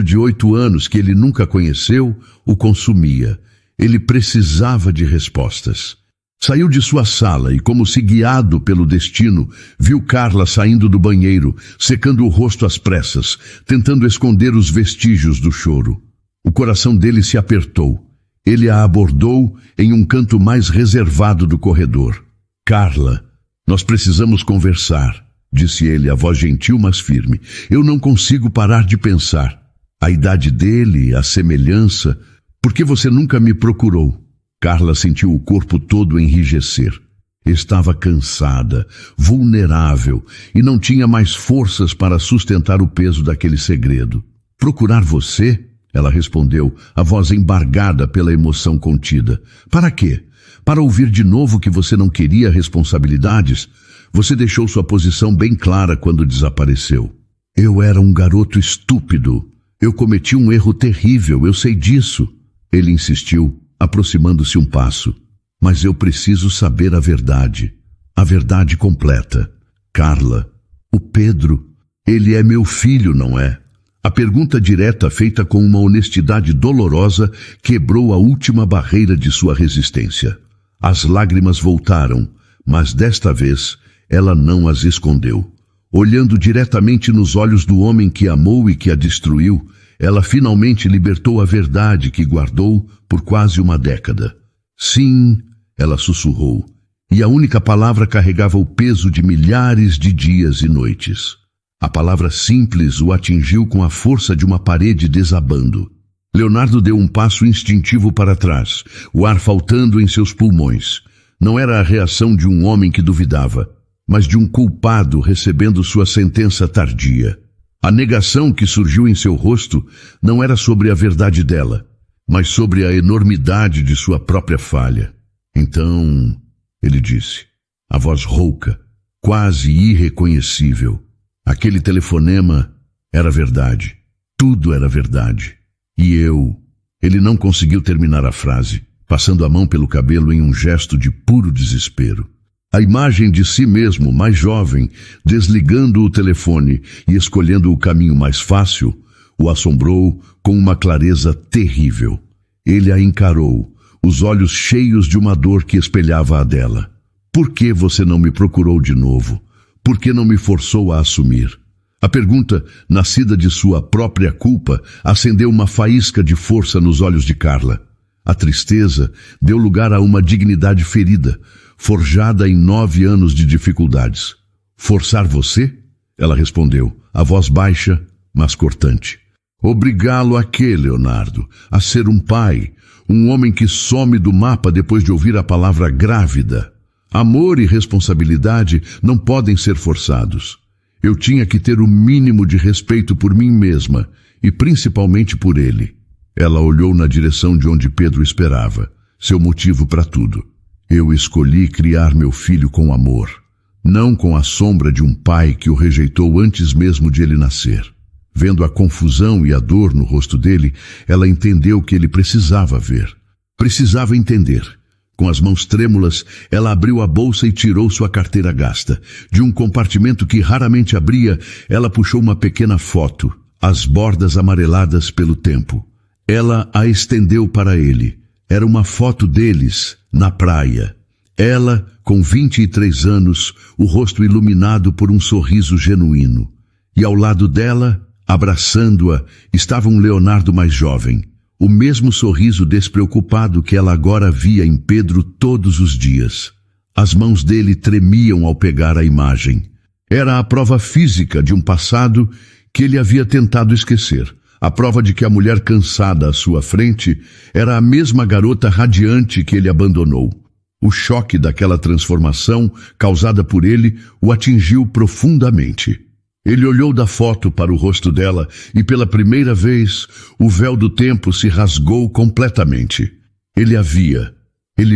de 8 anos que ele nunca conheceu, o consumia. Ele precisava de respostas. Saiu de sua sala e, como se guiado pelo destino, viu Carla saindo do banheiro, secando o rosto às pressas, tentando esconder os vestígios do choro. O coração dele se apertou. Ele a abordou em um canto mais reservado do corredor. "Carla, nós precisamos conversar", disse ele, a voz gentil, mas firme. "Eu não consigo parar de pensar. A idade dele, a semelhança, Por que você nunca me procurou? Carla sentiu o corpo todo enrijecer. Estava cansada, vulnerável e não tinha mais forças para sustentar o peso daquele segredo. Procurar você? Ela respondeu, a voz embargada pela emoção contida. Para quê? Para ouvir de novo que você não queria responsabilidades? Você deixou sua posição bem clara quando desapareceu. Eu era um garoto estúpido. Eu cometi um erro terrível, eu sei disso. Ele insistiu, aproximando-se um passo. Mas eu preciso saber a verdade completa. Carla, o Pedro, ele é meu filho, não é? A pergunta direta, feita com uma honestidade dolorosa, quebrou a última barreira de sua resistência. As lágrimas voltaram, mas desta vez ela não as escondeu. Olhando diretamente nos olhos do homem que amou e que a destruiu, ela finalmente libertou a verdade que guardou por quase uma década. Sim, ela sussurrou, e a única palavra carregava o peso de milhares de dias e noites. A palavra simples o atingiu com a força de uma parede desabando. Leonardo deu um passo instintivo para trás, o ar faltando em seus pulmões. Não era a reação de um homem que duvidava, mas de um culpado recebendo sua sentença tardia. A negação que surgiu em seu rosto não era sobre a verdade dela, mas sobre a enormidade de sua própria falha. Então, ele disse, a voz rouca, quase irreconhecível. Aquele telefonema era verdade. Tudo era verdade. E eu... Ele não conseguiu terminar a frase, passando a mão pelo cabelo em um gesto de puro desespero. A imagem de si mesmo, mais jovem, desligando o telefone e escolhendo o caminho mais fácil, o assombrou com uma clareza terrível. Ele a encarou, os olhos cheios de uma dor que espelhava a dela. Por que você não me procurou de novo? Por que não me forçou a assumir? A pergunta, nascida de sua própria culpa, acendeu uma faísca de força nos olhos de Carla. A tristeza deu lugar a uma dignidade ferida, forjada em 9 anos de dificuldades. Forçar você? Ela respondeu, a voz baixa, mas cortante. Obrigá-lo a quê, Leonardo? A ser um pai, um homem que some do mapa depois de ouvir a palavra grávida. Amor e responsabilidade não podem ser forçados. Eu tinha que ter o mínimo de respeito por mim mesma e principalmente por ele. Ela olhou na direção de onde Pedro esperava, seu motivo para tudo. Eu escolhi criar meu filho com amor, não com a sombra de um pai que o rejeitou antes mesmo de ele nascer. Vendo a confusão e a dor no rosto dele, ela entendeu que ele precisava ver. Precisava entender. Com as mãos trêmulas, ela abriu a bolsa e tirou sua carteira gasta. De um compartimento que raramente abria, ela puxou uma pequena foto, as bordas amareladas pelo tempo. Ela a estendeu para ele. Era uma foto deles, na praia. Ela, com 23 anos, o rosto iluminado por um sorriso genuíno. E ao lado dela, abraçando-a, estava um Leonardo mais jovem. O mesmo sorriso despreocupado que ela agora via em Pedro todos os dias. As mãos dele tremiam ao pegar a imagem. Era a prova física de um passado que ele havia tentado esquecer. A prova de que a mulher cansada à sua frente era a mesma garota radiante que ele abandonou. O choque daquela transformação, causada por ele, o atingiu profundamente. Ele olhou da foto para o rosto dela e, pela primeira vez, o véu do tempo se rasgou completamente. Ele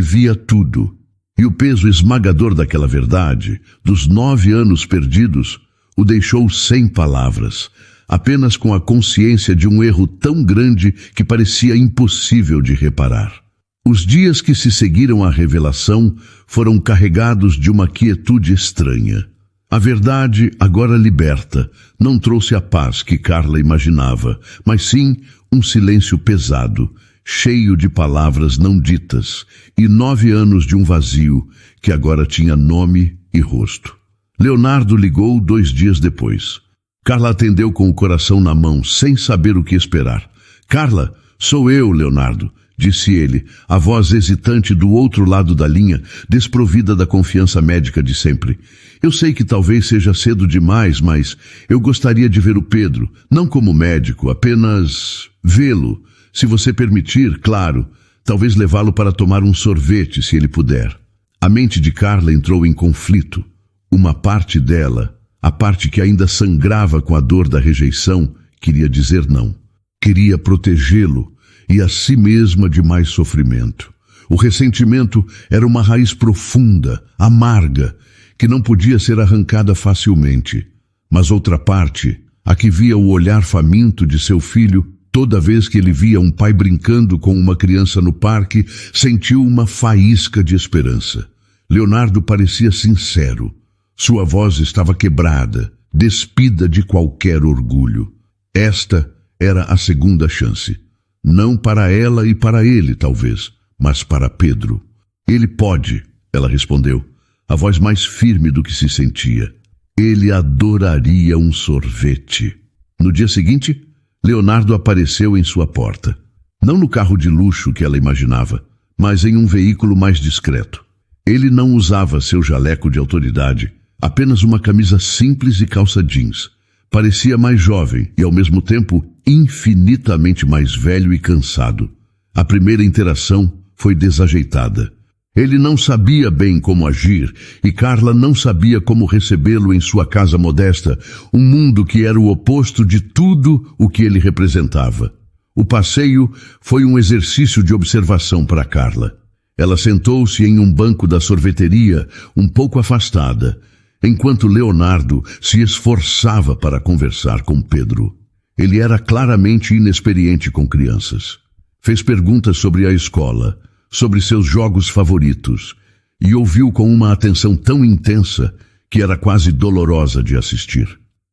via tudo. E o peso esmagador daquela verdade, dos 9 anos perdidos, o deixou sem palavras, apenas com a consciência de um erro tão grande que parecia impossível de reparar. Os dias que se seguiram à revelação foram carregados de uma quietude estranha. A verdade, agora liberta, não trouxe a paz que Carla imaginava, mas sim um silêncio pesado, cheio de palavras não ditas, e 9 anos de um vazio que agora tinha nome e rosto. Leonardo ligou 2 dias depois. Carla atendeu com o coração na mão, sem saber o que esperar. Carla, sou eu, Leonardo, disse ele, a voz hesitante do outro lado da linha, desprovida da confiança médica de sempre. Eu sei que talvez seja cedo demais, mas eu gostaria de ver o Pedro, não como médico, apenas vê-lo, Se você permitir, claro, talvez levá-lo para tomar um sorvete, se ele puder. A mente de Carla entrou em conflito. Uma parte dela, a parte que ainda sangrava com a dor da rejeição, queria dizer não. Queria protegê-lo e a si mesma de mais sofrimento. O ressentimento era uma raiz profunda, amarga, que não podia ser arrancada facilmente. Mas outra parte, a que via o olhar faminto de seu filho, toda vez que ele via um pai brincando com uma criança no parque, sentiu uma faísca de esperança. Leonardo parecia sincero. Sua voz estava quebrada, despida de qualquer orgulho. Esta era a segunda chance. Não para ela e para ele, talvez, mas para Pedro. Ele pode, ela respondeu, a voz mais firme do que se sentia. Ele adoraria um sorvete. No dia seguinte, Leonardo apareceu em sua porta. Não no carro de luxo que ela imaginava, mas em um veículo mais discreto. Ele não usava seu jaleco de autoridade, apenas uma camisa simples e calça jeans. Parecia mais jovem e, ao mesmo tempo, infinitamente mais velho e cansado. A primeira interação foi desajeitada. Ele não sabia bem como agir e Carla não sabia como recebê-lo em sua casa modesta, um mundo que era o oposto de tudo o que ele representava. O passeio foi um exercício de observação para Carla. Ela sentou-se em um banco da sorveteria, um pouco afastada, enquanto Leonardo se esforçava para conversar com Pedro. Ele era claramente inexperiente com crianças. Fez perguntas sobre a escola, sobre seus jogos favoritos, e ouviu com uma atenção tão intensa que era quase dolorosa de assistir.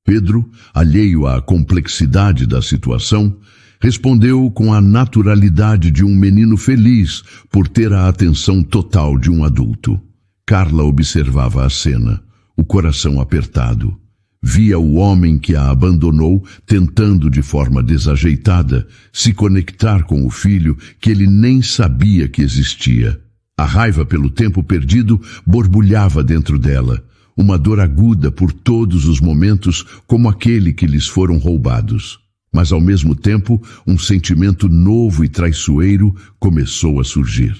Pedro, alheio à complexidade da situação, respondeu com a naturalidade de um menino feliz por ter a atenção total de um adulto. Carla observava a cena, o coração apertado. Via o homem que a abandonou tentando de forma desajeitada se conectar com o filho que ele nem sabia que existia. A raiva pelo tempo perdido borbulhava dentro dela, uma dor aguda por todos os momentos como aquele que lhes foram roubados. Mas ao mesmo tempo, um sentimento novo e traiçoeiro começou a surgir.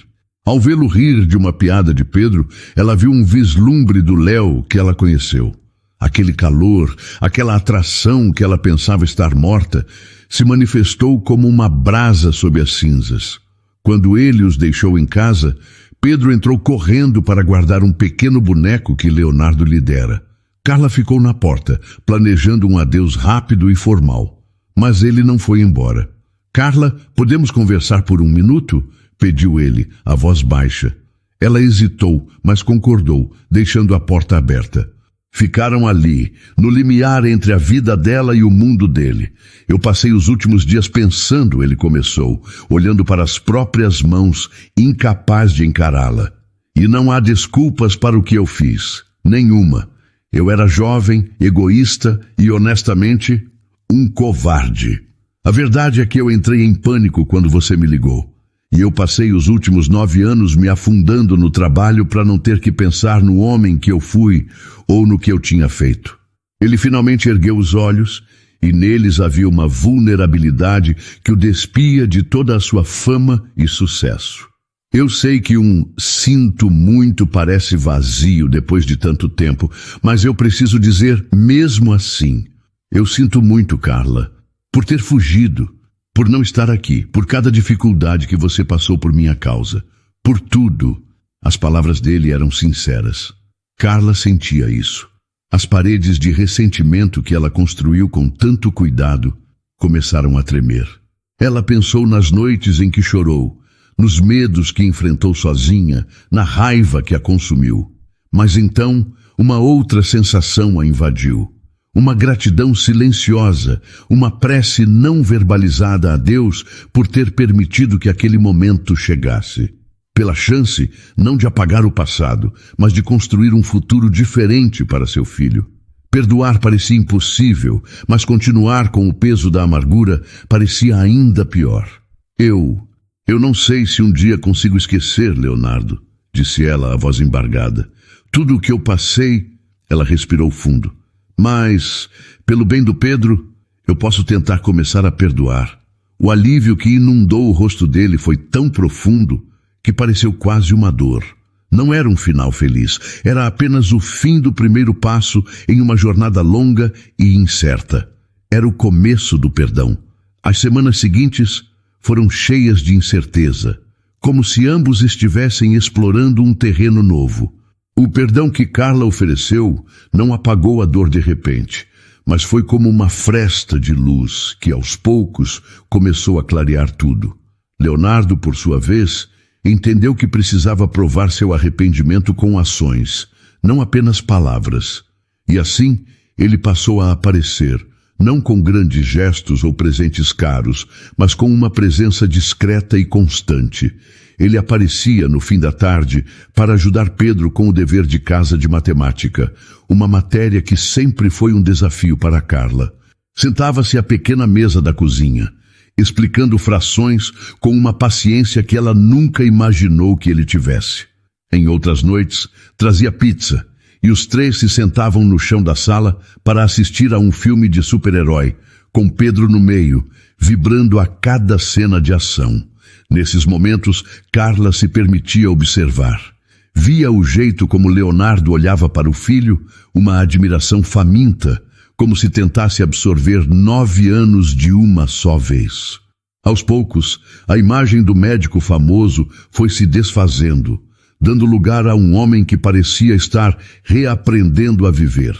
Ao vê-lo rir de uma piada de Pedro, ela viu um vislumbre do Léo que ela conheceu. Aquele calor, aquela atração que ela pensava estar morta, se manifestou como uma brasa sob as cinzas. Quando ele os deixou em casa, Pedro entrou correndo para guardar um pequeno boneco que Leonardo lhe dera. Carla ficou na porta, planejando um adeus rápido e formal. Mas ele não foi embora. "Carla, podemos conversar por um minuto?" pediu ele, a voz baixa. Ela hesitou, mas concordou, deixando a porta aberta. Ficaram ali, no limiar entre a vida dela e o mundo dele. "Eu passei os últimos dias pensando", ele começou, olhando para as próprias mãos, incapaz de encará-la. "E não há desculpas para o que eu fiz. Nenhuma. Eu era jovem, egoísta e, honestamente, um covarde. A verdade é que eu entrei em pânico quando você me ligou. E eu passei os últimos 9 anos me afundando no trabalho para não ter que pensar no homem que eu fui ou no que eu tinha feito." Ele finalmente ergueu os olhos e neles havia uma vulnerabilidade que o despia de toda a sua fama e sucesso. "Eu sei que sinto muito parece vazio depois de tanto tempo, mas eu preciso dizer mesmo assim. Eu sinto muito, Carla, por ter fugido. Por não estar aqui, por cada dificuldade que você passou por minha causa. Por tudo." As palavras dele eram sinceras. Carla sentia isso. As paredes de ressentimento que ela construiu com tanto cuidado começaram a tremer. Ela pensou nas noites em que chorou, nos medos que enfrentou sozinha, na raiva que a consumiu. Mas então, uma outra sensação a invadiu. Uma gratidão silenciosa, uma prece não verbalizada a Deus por ter permitido que aquele momento chegasse. Pela chance, não de apagar o passado, mas de construir um futuro diferente para seu filho. Perdoar parecia impossível, mas continuar com o peso da amargura parecia ainda pior. Eu não sei se um dia consigo esquecer, Leonardo", disse ela, a voz embargada. "Tudo o que eu passei..." Ela respirou fundo. "Mas, pelo bem do Pedro, eu posso tentar começar a perdoar. O alívio que inundou o rosto dele foi tão profundo que pareceu quase uma dor. Não era um final feliz, era apenas o fim do primeiro passo em uma jornada longa e incerta. Era o começo do perdão. As semanas seguintes foram cheias de incerteza, como se ambos estivessem explorando um terreno novo. O perdão que Carla ofereceu não apagou a dor de repente, mas foi como uma fresta de luz que, aos poucos, começou a clarear tudo. Leonardo, por sua vez, entendeu que precisava provar seu arrependimento com ações, não apenas palavras. E assim, ele passou a aparecer, não com grandes gestos ou presentes caros, mas com uma presença discreta e constante. Ele aparecia no fim da tarde para ajudar Pedro com o dever de casa de matemática, uma matéria que sempre foi um desafio para Carla. Sentava-se à pequena mesa da cozinha, explicando frações com uma paciência que ela nunca imaginou que ele tivesse. Em outras noites, trazia pizza, e os três se sentavam no chão da sala para assistir a um filme de super-herói, com Pedro no meio, vibrando a cada cena de ação. Nesses momentos, Carla se permitia observar. Via o jeito como Leonardo olhava para o filho, uma admiração faminta, como se tentasse absorver 9 anos de uma só vez. Aos poucos, a imagem do médico famoso foi se desfazendo, dando lugar a um homem que parecia estar reaprendendo a viver.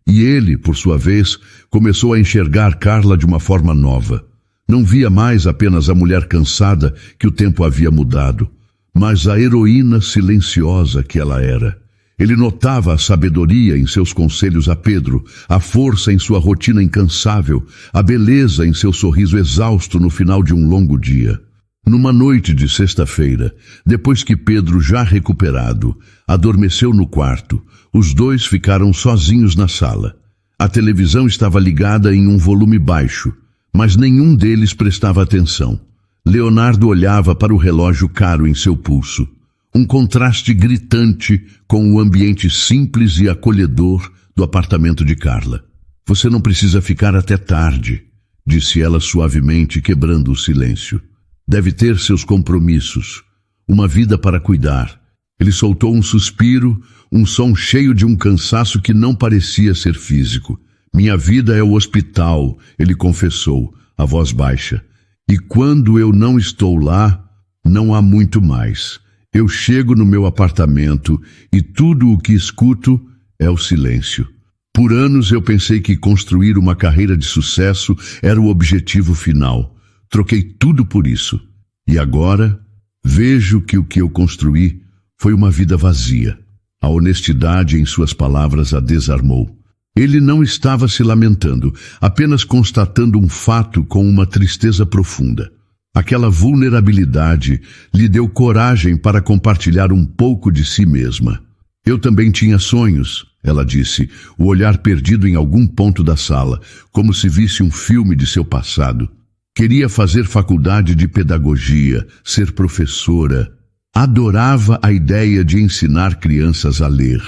E ele, por sua vez, começou a enxergar Carla de uma forma nova. Não via mais apenas a mulher cansada que o tempo havia mudado, mas a heroína silenciosa que ela era. Ele notava a sabedoria em seus conselhos a Pedro, a força em sua rotina incansável, a beleza em seu sorriso exausto no final de um longo dia. Numa noite de sexta-feira, depois que Pedro, já recuperado, adormeceu no quarto, os dois ficaram sozinhos na sala. A televisão estava ligada em um volume baixo, mas nenhum deles prestava atenção. Leonardo olhava para o relógio caro em seu pulso, um contraste gritante com o ambiente simples e acolhedor do apartamento de Carla. "Você não precisa ficar até tarde", disse ela suavemente, quebrando o silêncio. "Deve ter seus compromissos, uma vida para cuidar." Ele soltou um suspiro, um som cheio de um cansaço que não parecia ser físico. "Minha vida é o hospital", ele confessou, a voz baixa. "E quando eu não estou lá, não há muito mais. Eu chego no meu apartamento e tudo o que escuto é o silêncio. Por anos eu pensei que construir uma carreira de sucesso era o objetivo final. Troquei tudo por isso. E agora vejo que o que eu construí foi uma vida vazia." A honestidade em suas palavras a desarmou. Ele não estava se lamentando, apenas constatando um fato com uma tristeza profunda. Aquela vulnerabilidade lhe deu coragem para compartilhar um pouco de si mesma. "Eu também tinha sonhos", ela disse, o olhar perdido em algum ponto da sala, como se visse um filme de seu passado. "Queria fazer faculdade de pedagogia, ser professora. Adorava a ideia de ensinar crianças a ler."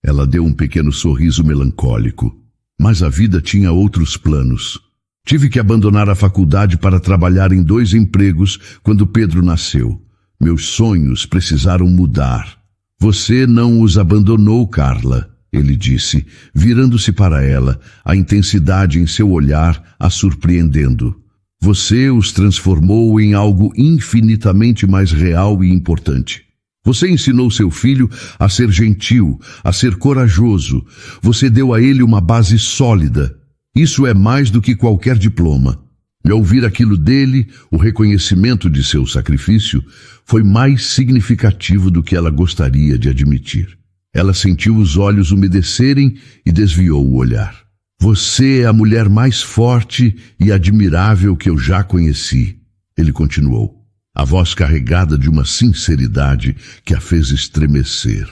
Ela deu um pequeno sorriso melancólico. "Mas a vida tinha outros planos. Tive que abandonar a faculdade para trabalhar em 2 empregos quando Pedro nasceu. Meus sonhos precisaram mudar." "Você não os abandonou, Carla", ele disse, virando-se para ela, a intensidade em seu olhar a surpreendendo. "Você os transformou em algo infinitamente mais real e importante. Você ensinou seu filho a ser gentil, a ser corajoso. Você deu a ele uma base sólida. Isso é mais do que qualquer diploma." E ao ouvir aquilo dele, o reconhecimento de seu sacrifício foi mais significativo do que ela gostaria de admitir. Ela sentiu os olhos umedecerem e desviou o olhar. "Você é a mulher mais forte e admirável que eu já conheci", ele continuou, a voz carregada de uma sinceridade que a fez estremecer.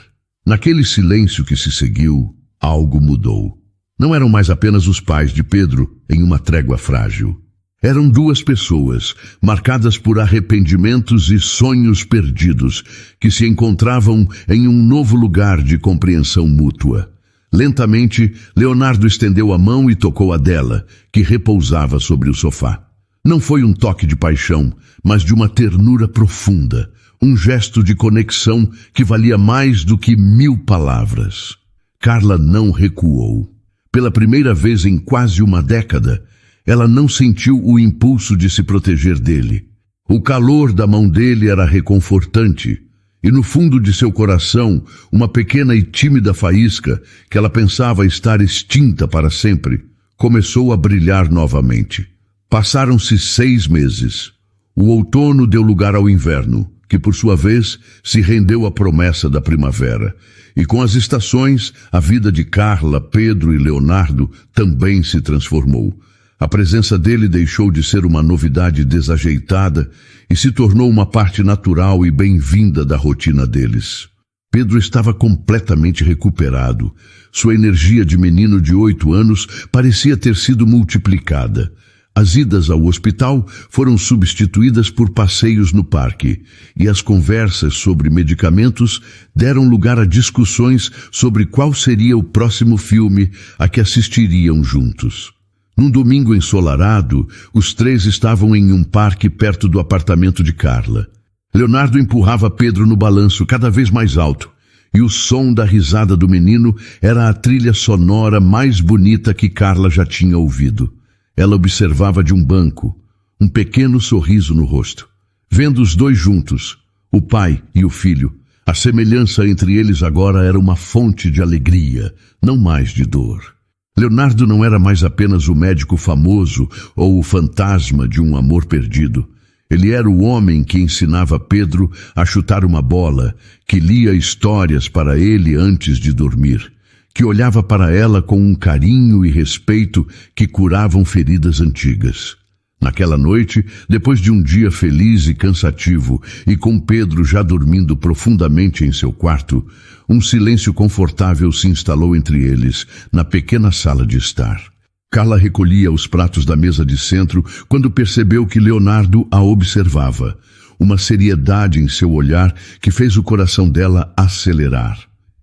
Naquele silêncio que se seguiu, algo mudou. Não eram mais apenas os pais de Pedro em uma trégua frágil. Eram 2 pessoas, marcadas por arrependimentos e sonhos perdidos, que se encontravam em um novo lugar de compreensão mútua. Lentamente, Leonardo estendeu a mão e tocou a dela, que repousava sobre o sofá. Não foi um toque de paixão, mas de uma ternura profunda, um gesto de conexão que valia mais do que 1000 palavras. Carla não recuou. Pela primeira vez em quase uma década, ela não sentiu o impulso de se proteger dele. O calor da mão dele era reconfortante, e no fundo de seu coração, uma pequena e tímida faísca, que ela pensava estar extinta para sempre, começou a brilhar novamente. Passaram-se 6 meses. O outono deu lugar ao inverno, que por sua vez se rendeu à promessa da primavera. E com as estações, a vida de Carla, Pedro e Leonardo também se transformou. A presença dele deixou de ser uma novidade desajeitada e se tornou uma parte natural e bem-vinda da rotina deles. Pedro estava completamente recuperado. Sua energia de menino de 8 anos parecia ter sido multiplicada. As idas ao hospital foram substituídas por passeios no parque, e as conversas sobre medicamentos deram lugar a discussões sobre qual seria o próximo filme a que assistiriam juntos. Num domingo ensolarado, os 3 estavam em um parque perto do apartamento de Carla. Leonardo empurrava Pedro no balanço cada vez mais alto, e o som da risada do menino era a trilha sonora mais bonita que Carla já tinha ouvido. Ela observava de um banco, um pequeno sorriso no rosto. Vendo os 2 juntos, o pai e o filho, a semelhança entre eles agora era uma fonte de alegria, não mais de dor. Leonardo não era mais apenas o médico famoso ou o fantasma de um amor perdido. Ele era o homem que ensinava Pedro a chutar uma bola, que lia histórias para ele antes de dormir, que olhava para ela com um carinho e respeito que curavam feridas antigas. Naquela noite, depois de um dia feliz e cansativo, e com Pedro já dormindo profundamente em seu quarto, um silêncio confortável se instalou entre eles, na pequena sala de estar. Carla recolhia os pratos da mesa de centro quando percebeu que Leonardo a observava, uma seriedade em seu olhar que fez o coração dela acelerar.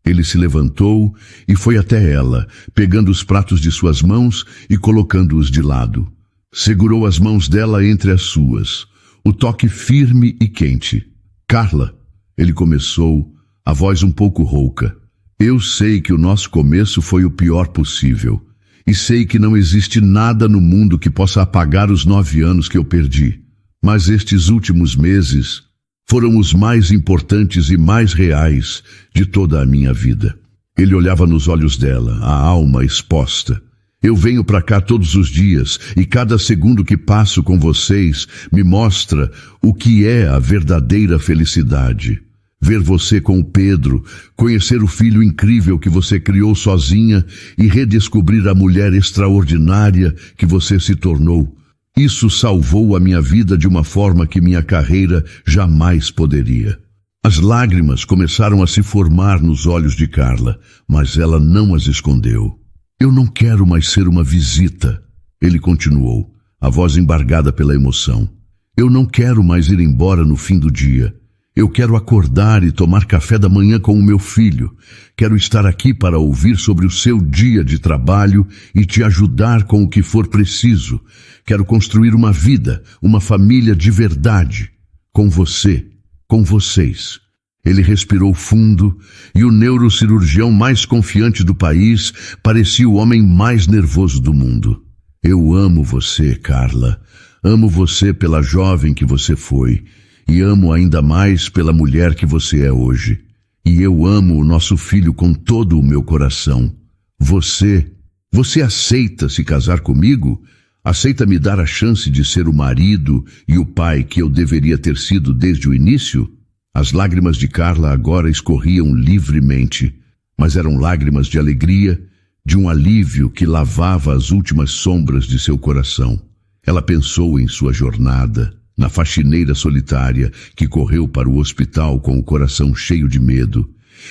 Ele se levantou e foi até ela, pegando os pratos de suas mãos e colocando-os de lado. Segurou as mãos dela entre as suas, o toque firme e quente. Carla, ele começou, a voz um pouco rouca. Eu sei que o nosso começo foi o pior possível. E sei que não existe nada no mundo que possa apagar os 9 anos que eu perdi. Mas estes últimos meses foram os mais importantes e mais reais de toda a minha vida. Ele olhava nos olhos dela, a alma exposta. Eu venho para cá todos os dias e cada segundo que passo com vocês me mostra o que é a verdadeira felicidade. Ver você com o Pedro, conhecer o filho incrível que você criou sozinha e redescobrir a mulher extraordinária que você se tornou. Isso salvou a minha vida de uma forma que minha carreira jamais poderia. As lágrimas começaram a se formar nos olhos de Carla, mas ela não as escondeu. Eu não quero mais ser uma visita, ele continuou, a voz embargada pela emoção. Eu não quero mais ir embora no fim do dia. Eu quero acordar e tomar café da manhã com o meu filho. Quero estar aqui para ouvir sobre o seu dia de trabalho e te ajudar com o que for preciso. Quero construir uma vida, uma família de verdade. Com você, com vocês. Ele respirou fundo e o neurocirurgião mais confiante do país parecia o homem mais nervoso do mundo. Eu amo você, Carla. Amo você pela jovem que você foi. E amo ainda mais pela mulher que você é hoje. E eu amo o nosso filho com todo o meu coração. Você aceita se casar comigo? Aceita me dar a chance de ser o marido e o pai que eu deveria ter sido desde o início? As lágrimas de Carla agora escorriam livremente, mas eram lágrimas de alegria, de um alívio que lavava as últimas sombras de seu coração. Ela pensou em sua jornada, na faxineira solitária que correu para o hospital com o coração cheio de medo,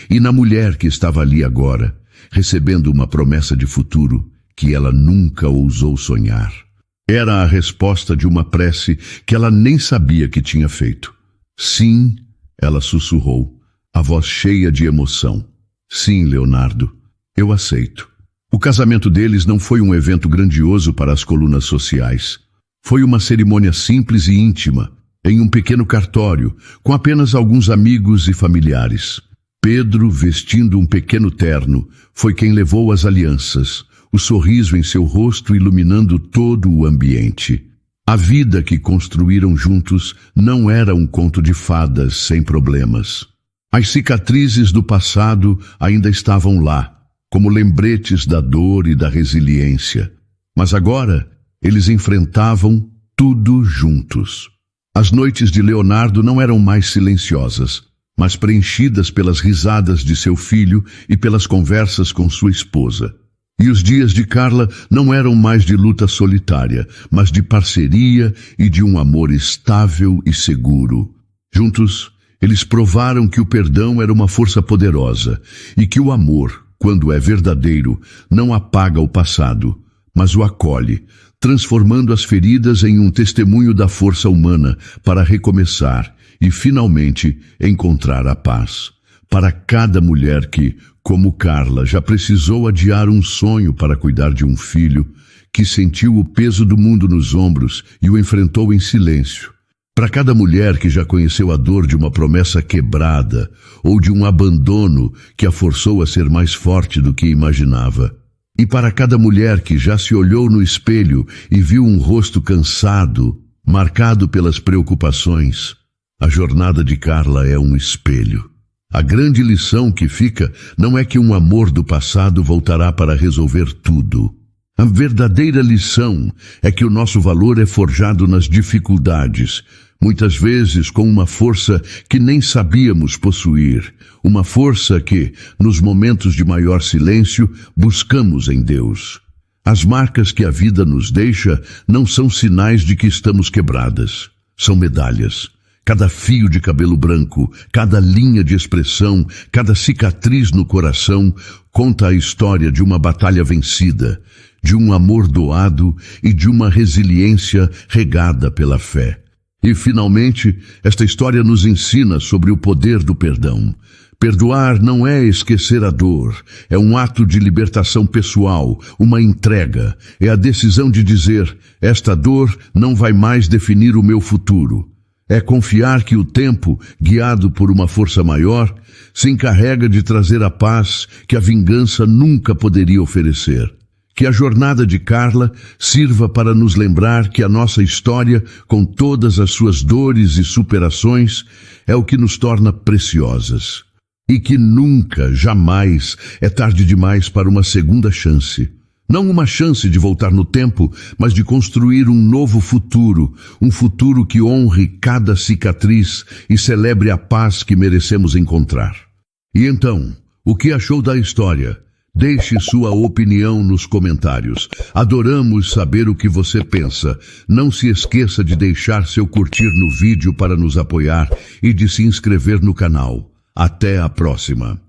e na mulher que estava ali agora, recebendo uma promessa de futuro que ela nunca ousou sonhar. Era a resposta de uma prece que ela nem sabia que tinha feito. Sim, ela sussurrou, a voz cheia de emoção. Sim, Leonardo, eu aceito. O casamento deles não foi um evento grandioso para as colunas sociais. Foi uma cerimônia simples e íntima, em um pequeno cartório, com apenas alguns amigos e familiares. Pedro, vestindo um pequeno terno, foi quem levou as alianças, o sorriso em seu rosto iluminando todo o ambiente. A vida que construíram juntos não era um conto de fadas sem problemas. As cicatrizes do passado ainda estavam lá, como lembretes da dor e da resiliência. Mas agora, eles enfrentavam tudo juntos. As noites de Leonardo não eram mais silenciosas, mas preenchidas pelas risadas de seu filho e pelas conversas com sua esposa. E os dias de Carla não eram mais de luta solitária, mas de parceria e de um amor estável e seguro. Juntos, eles provaram que o perdão era uma força poderosa e que o amor, quando é verdadeiro, não apaga o passado, mas o acolhe, transformando as feridas em um testemunho da força humana para recomeçar e, finalmente, encontrar a paz. Para cada mulher que, como Carla, já precisou adiar um sonho para cuidar de um filho, que sentiu o peso do mundo nos ombros e o enfrentou em silêncio. Para cada mulher que já conheceu a dor de uma promessa quebrada ou de um abandono que a forçou a ser mais forte do que imaginava. E para cada mulher que já se olhou no espelho e viu um rosto cansado, marcado pelas preocupações, a jornada de Carla é um espelho. A grande lição que fica não é que um amor do passado voltará para resolver tudo. A verdadeira lição é que o nosso valor é forjado nas dificuldades, muitas vezes com uma força que nem sabíamos possuir, uma força que, nos momentos de maior silêncio, buscamos em Deus. As marcas que a vida nos deixa não são sinais de que estamos quebradas, são medalhas. Cada fio de cabelo branco, cada linha de expressão, cada cicatriz no coração conta a história de uma batalha vencida, de um amor doado e de uma resiliência regada pela fé. E, finalmente, esta história nos ensina sobre o poder do perdão. Perdoar não é esquecer a dor, é um ato de libertação pessoal, uma entrega. É a decisão de dizer, esta dor não vai mais definir o meu futuro. É confiar que o tempo, guiado por uma força maior, se encarrega de trazer a paz que a vingança nunca poderia oferecer. Que a jornada de Carla sirva para nos lembrar que a nossa história, com todas as suas dores e superações, é o que nos torna preciosas. E que nunca, jamais, é tarde demais para uma segunda chance. Não uma chance de voltar no tempo, mas de construir um novo futuro, um futuro que honre cada cicatriz e celebre a paz que merecemos encontrar. E então, o que achou da história? Deixe sua opinião nos comentários. Adoramos saber o que você pensa. Não se esqueça de deixar seu curtir no vídeo para nos apoiar e de se inscrever no canal. Até a próxima!